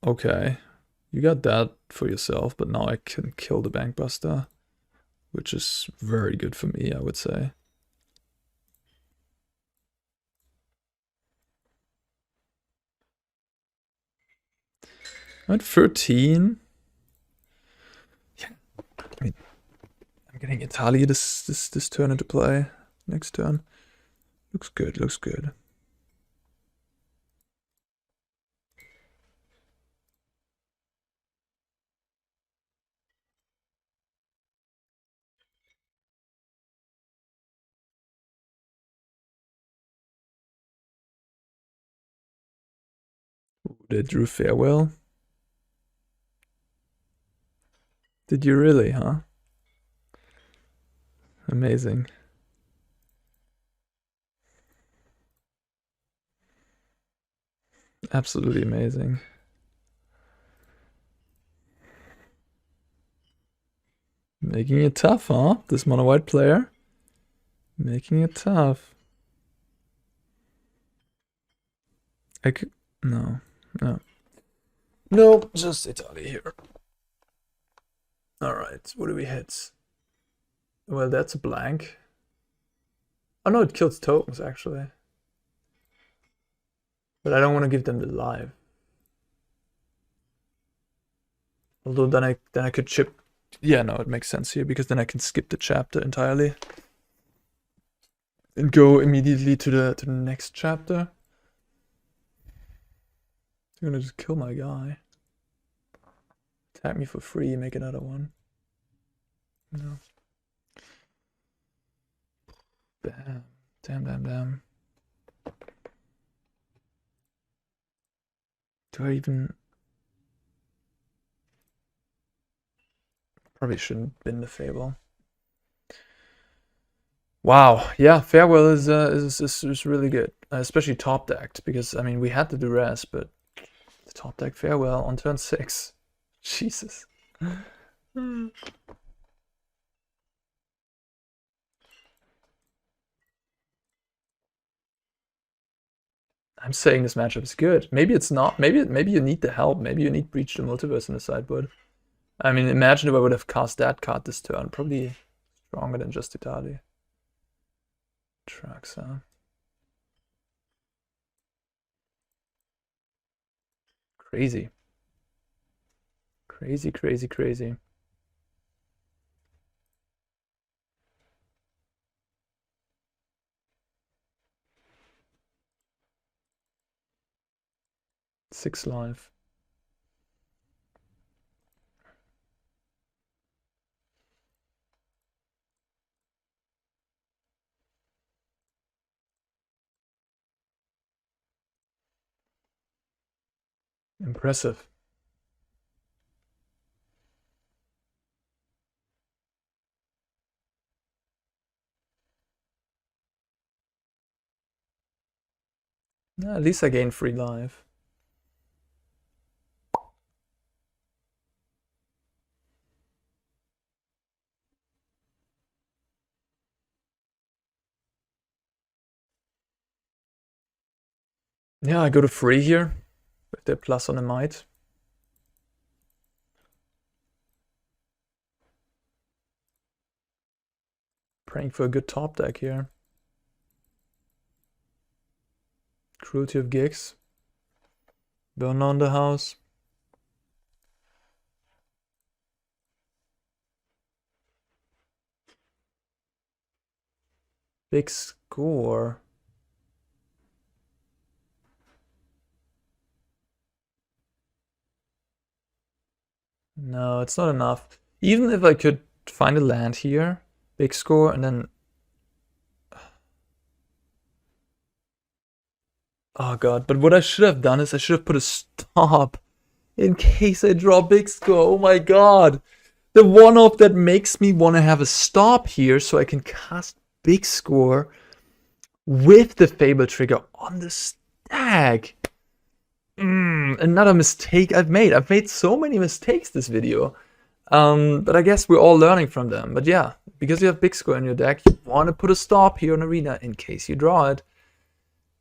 okay. You got that for yourself, but now I can kill the Bankbuster, which is very good for me, I would say. I'm at 13. Yeah, I mean, I'm getting Etali this turn into play. Next turn. Looks good, looks good. Ooh, they drew Farewell. Did you really, huh? Amazing. Absolutely amazing. Making it tough, huh? This mono white player. Making it tough. I could... No. No. No, just Etali here. Alright, what do we hit? Well, that's a blank. Oh no, it kills tokens, actually. But I don't want to give them the live. Although then I could chip... Yeah, no, it makes sense here, because then I can skip the chapter entirely. And go immediately to the next chapter. I'm gonna just kill my guy. Attack me for free, make another one. No. Bam. Damn, damn, damn. Do I even... Probably shouldn't bin the Fable. Wow, yeah, Farewell is really good, especially top decked, because I mean we had the Duress, but the top deck Farewell on turn 6. Jesus. I'm saying this matchup is good. Maybe it's not. Maybe you need the help. Maybe you need Breach the Multiverse in the sideboard. I mean, imagine if I would have cast that card this turn. Probably stronger than just Etali. Atraxa. Crazy. Crazy, crazy, crazy. 6 life. Impressive. At least I gained 3 life. Yeah, I go to 3 here with the plus on the might. Praying for a good top deck here. Cruelty of Gix. Burn on the house. Big score. No, it's not enough. Even if I could find a land here, big score, and then... Oh god, but what I should have done is I should have put a stop in case I draw big score. Oh my god. The one-off that makes me want to have a stop here so I can cast big score with the Fable trigger on the stack. Another mistake I've made. I've made so many mistakes this video. But I guess we're all learning from them. But yeah, because you have big score in your deck, you want to put a stop here on Arena in case you draw it.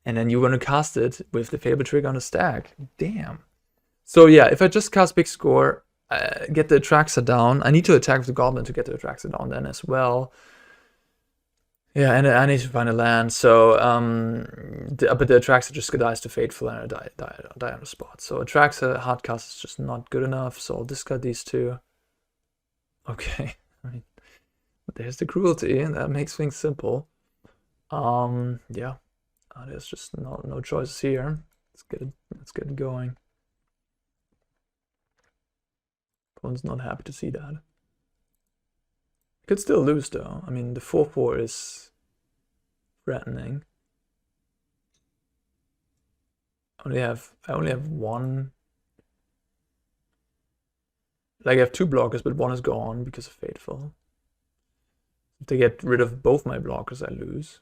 And then you want to cast it with the Fable trigger on the stack. Damn. So yeah, if I just cast big score, get the Atraxa down. I need to attack with the Goblin to get the Atraxa down then as well. Yeah, and I need to find a land. So, but the Atraxa just dies to Fateful and I die on the spot. So Atraxa hardcast is just not good enough. So I'll discard these two. Okay, I mean, there's the Cruelty, and that makes things simple. Yeah, there's just no choices here. Let's get it going. Opponent's not happy to see that. I could still lose though. I mean, the 4/4 is threatening. I only have one. Like, I have 2 blockers, but one is gone because of Fateful. If they get rid of both my blockers, I lose.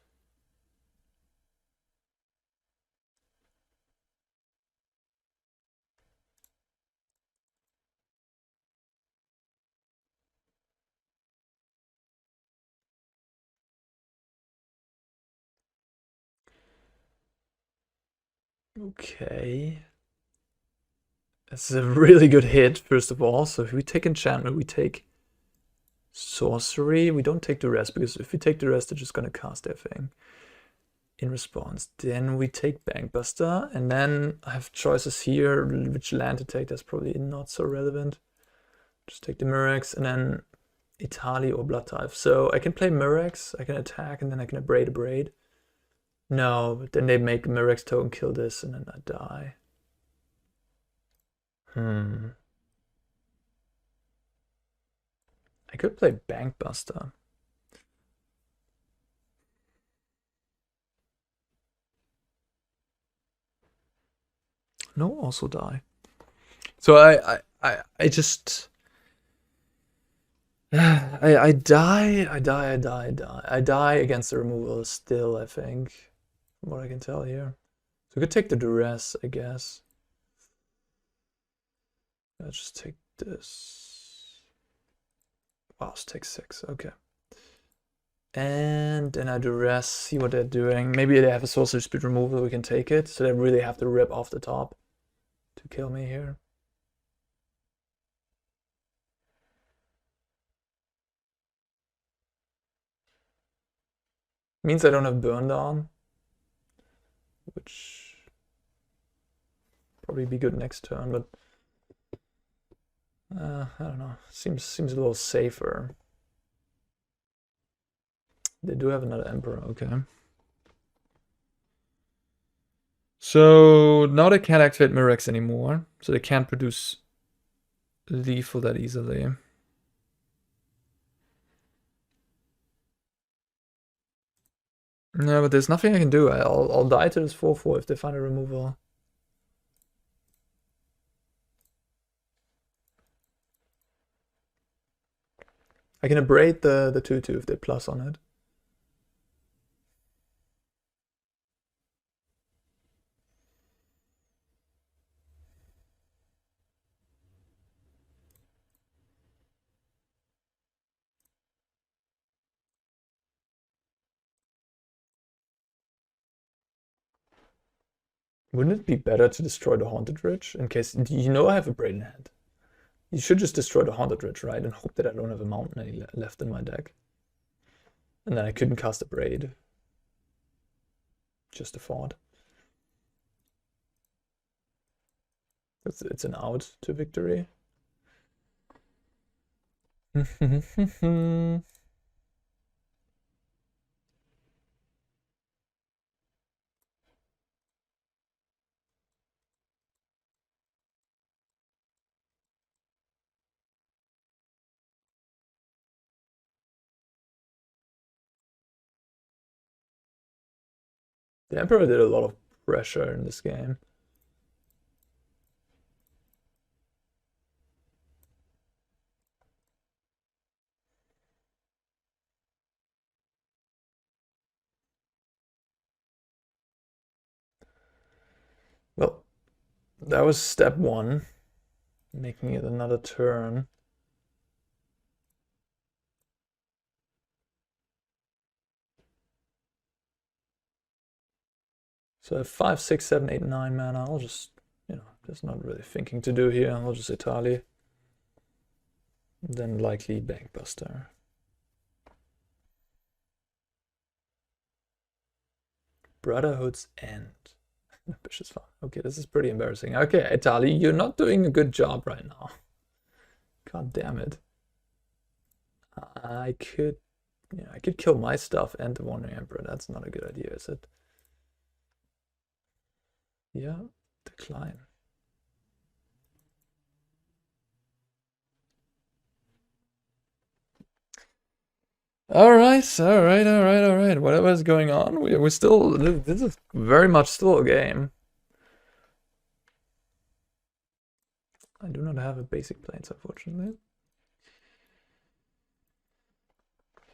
Okay. This is a really good hit, first of all. So if we take enchantment, we take sorcery. We don't take Duress, because if we take Duress, they're just gonna cast their thing in response. Then we take Bankbuster, and then I have choices here, which land to take. That's probably not so relevant. Just take the Mirrex, and then Etali or Bloodtithe. So I can play Mirrex, I can attack, and then I can Abrade. No, but then they make Mirrex token kill this, and then I die. I could play Bankbuster. No, also die. So I just I die against the removal still, I think, from what I can tell here. So I could take the Duress, I guess. Let's just take this. Wow, let's take 6, okay. And then I Duress, see what they're doing. Maybe they have a Sorcery Speed removal, we can take it. So they really have to rip off the top to kill me here. Means I don't have Burned on, which probably be good next turn, but I don't know. Seems a little safer. They do have another Emperor, okay. So now they can't activate Mirrex anymore, so they can't produce lethal that easily. Yeah, but there's nothing I can do. I'll die to this 4/4 if they find a removal. I can abrade the 2/2 if they plus on it. Wouldn't it be better to destroy the Haunted Ridge in case you know I have a Braid in hand? You should just destroy the Haunted Ridge, right? And hope that I don't have a Mountain any left in my deck. And then I couldn't cast a Braid. Just a thought. It's an out to victory. The Emperor did a lot of pressure in this game. Well, that was step 1, making it another turn. So I have 5, 6, 7, 8, 9 mana. I'll just, there's not really thinking to do here. I'll just Etali. Then likely Bankbuster. Brotherhood's End. Ambitious fun. Okay, this is pretty embarrassing. Okay, Etali, you're not doing a good job right now. God damn it. I could kill my stuff and the Wandering Emperor. That's not a good idea, is it? Yeah, decline. All right. Whatever's going on, we're still. This is very much still a game. I do not have a basic planes, unfortunately.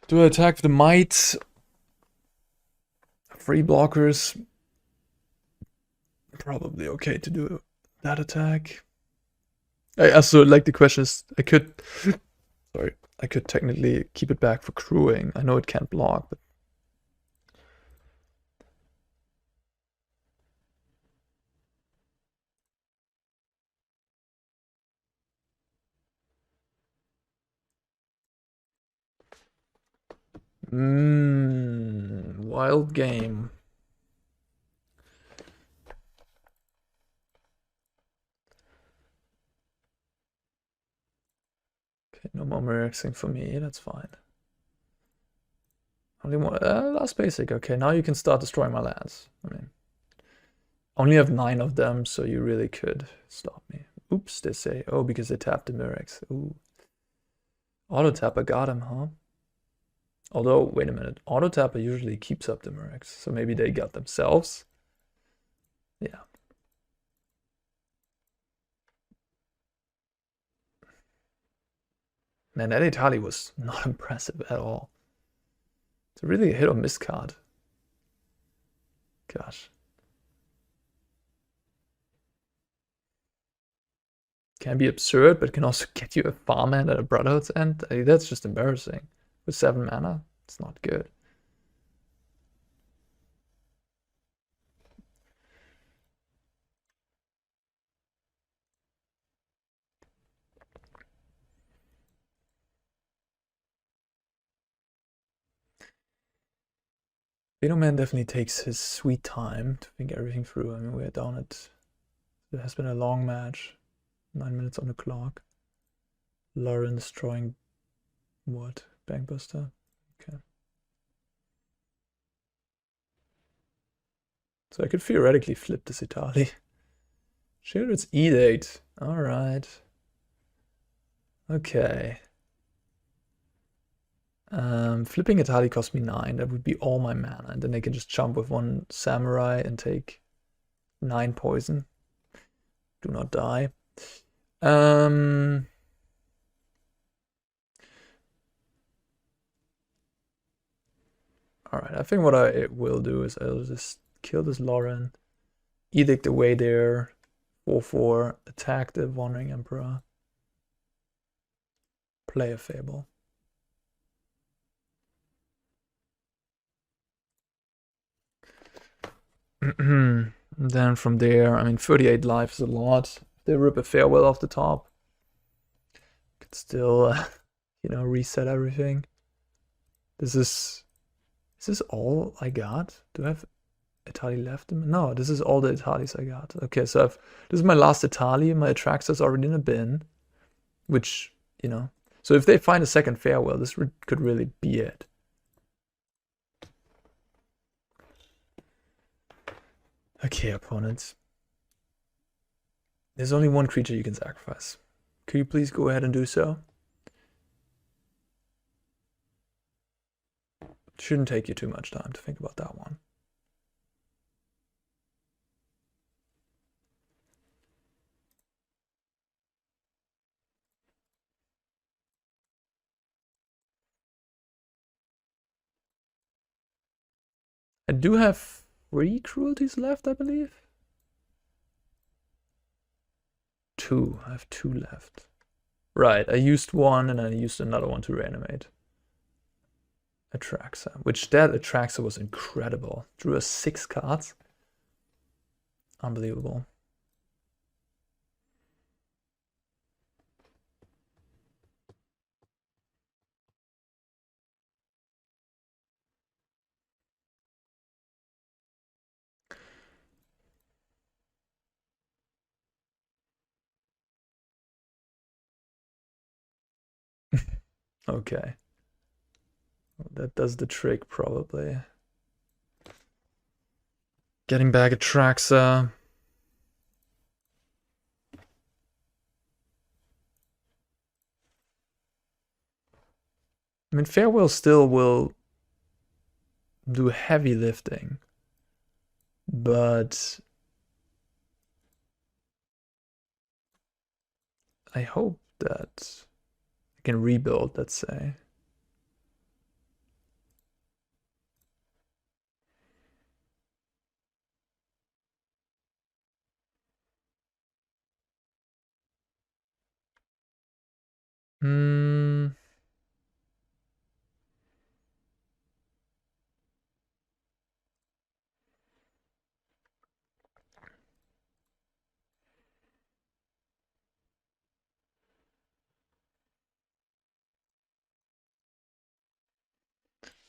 Do I attack the might? Free blockers. Probably okay to do that attack. I also like the question is I could technically keep it back for crewing. I know it can't block, but wild game. Okay, no more Mirrexing for me. That's fine. Only one last basic. Okay, now you can start destroying my lands. I mean, only have 9 of them, so you really could stop me. Oops, they say. Oh, because they tapped the Mirrex. Ooh. Auto tapper got him, huh? Although, wait a minute. Auto tapper usually keeps up the Mirrex, so maybe they got themselves. Yeah. Man, that Etali was not impressive at all. It's really a hit or miss card. Gosh. Can be absurd, but can also get you a farmhand at a Brotherhood's End. I mean, that's just embarrassing. With 7 mana, it's not good. Man definitely takes his sweet time to think everything through. I mean, we're down at... It has been a long match. 9 minutes on the clock. Lauren destroying... What? Bankbuster? Okay. So I could theoretically flip this Etali. Sheoldred's Edict. Alright. Okay. Flipping Etali cost me 9. That would be all my mana. And then I can just jump with one Samurai and take 9 poison. Do not die. Alright, I think what I will do is I'll just kill this Lauren, Edict away there, 4/4, attack the Wandering Emperor, play a Fable. Then from there, I mean, 38 life is a lot. If they rip a Farewell off the top, could still, you know, reset everything. Is this all I got? Do I have Etali left? No, this is all the Etalis I got. Okay, so this is my last Etali. My Atraxa's already in a bin, which, you know. So if they find a second Farewell, this could really be it. Okay, opponents. There's only one creature you can sacrifice. Could you please go ahead and do so? Shouldn't take you too much time to think about that one. I do have 3 cruelties left, I believe. 2. I have 2 left. Right, I used one and I used another one to reanimate. Atraxa, which that Atraxa was incredible. Drew us 6 cards. Unbelievable. Okay. That does the trick, probably. Getting back Atraxa. I mean, Farewell still will do heavy lifting, but I hope that I can rebuild, let's say.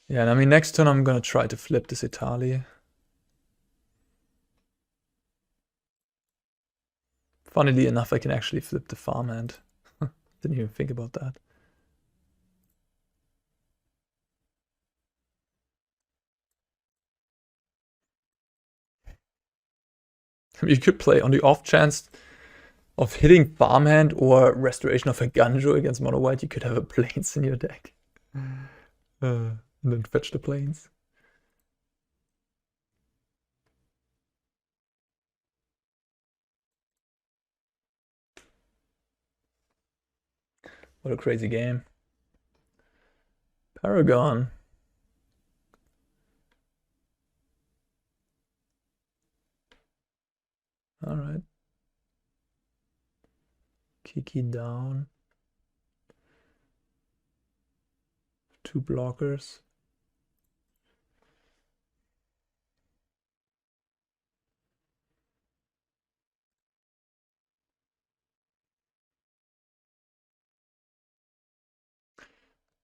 Yeah, and I mean, next turn I'm gonna try to flip this Etali. Funnily enough, I can actually flip the farmhand. Didn't even think about that. I mean, you could play on the off chance of hitting farmhand or restoration of a Ganjo against mono white, you could have a plains in your deck. And then fetch the plains. What a crazy game. Paragon. Alright. Kiki down. 2 blockers.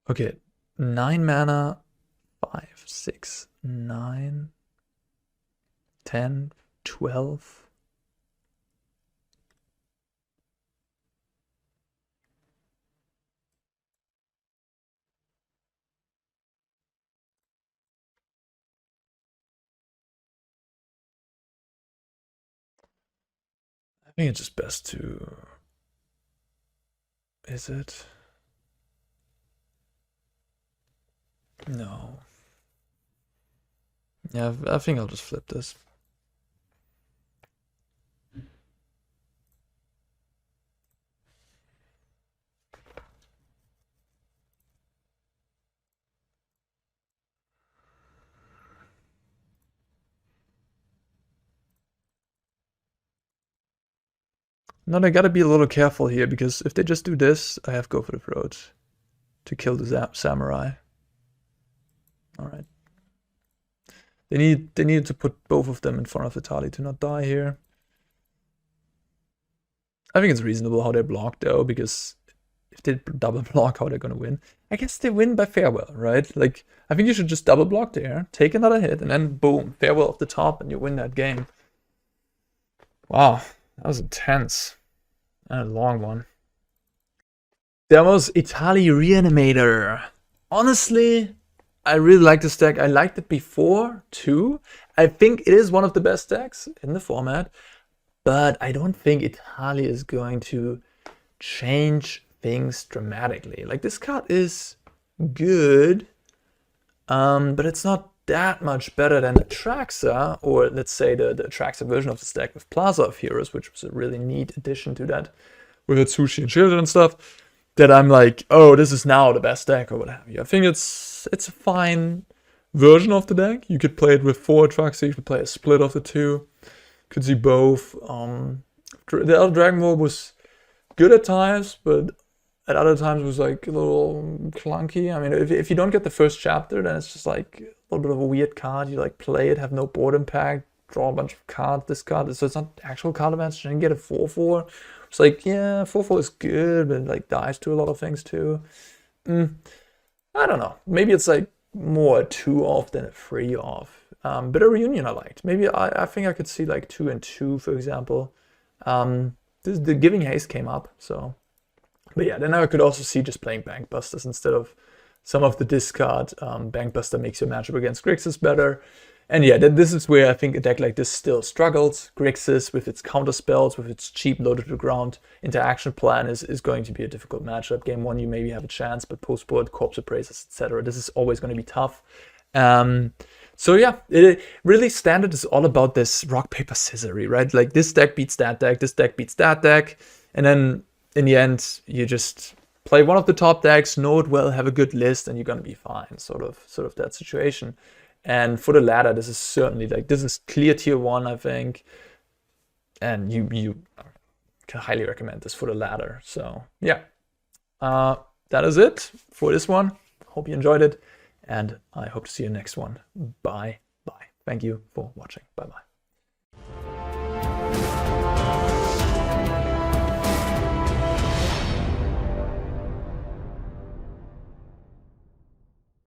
Okay, 9 mana, 5, 6, 9, 10, 12. think it's just best to... Is it? No. Yeah, I think I'll just flip this. Now I gotta be a little careful here, because if they just do this, I have Go for the Throat to kill the samurai. Alright. They needed to put both of them in front of Etali to not die here. I think it's reasonable how they block though, because if they double block, how they're gonna win. I guess they win by farewell, right? Like, I think you should just double block there, take another hit, and then boom, farewell off the top, and you win that game. Wow, that was intense. And a long one. That was Etali Reanimator. Honestly, I really like this deck. I liked it before too. I think it is one of the best decks in the format, but I don't think Etali is going to change things dramatically. Like, this card is good, but it's not that much better than Atraxa, or let's say the Atraxa version of this deck with Plaza of Heroes, which was a really neat addition to that with its Sushi and Sheoldred and stuff, that I'm like, oh, this is now the best deck or what have you. I think it's a fine version of the deck. You could play it with 4 Atraxa, you could play a split of the 2. Could see both. The other Dragon Ball was good at times, but at other times was like a little clunky. I mean, if you don't get the first chapter, then it's just like a little bit of a weird card. You like play it, have no board impact, draw a bunch of cards, discard. So it's not actual card advantage. And get a 4/4. It's like, yeah, 4/4 is good, but like dies to a lot of things too. I don't know. Maybe it's like more a 2-off than a 3-off. But a reunion I liked. Maybe I think I could see like 2 and 2, for example. The Giving Haste came up, so. But yeah, then I could also see just playing Bankbusters instead of some of the discard. Bankbuster makes your matchup against Grixis better. And yeah, this is where I think a deck like this still struggles. Grixis, with its counter spells, with its cheap loaded to ground interaction plan, is going to be a difficult matchup. Game 1 you maybe have a chance, but post-board, Corpse Appraisers, etc. This is always going to be tough. So yeah, really Standard is all about this rock, paper, scissory, right? Like, this deck beats that deck, this deck beats that deck, and then in the end, you just play one of the top decks, know it well, have a good list, and you're gonna be fine. Sort of that situation. And for the ladder, this is certainly like, this is clear tier 1, I think, and you can highly recommend this for the ladder. So yeah, that is it for this one. Hope you enjoyed it, and I hope to see you next one. Bye. Thank you for watching. Bye.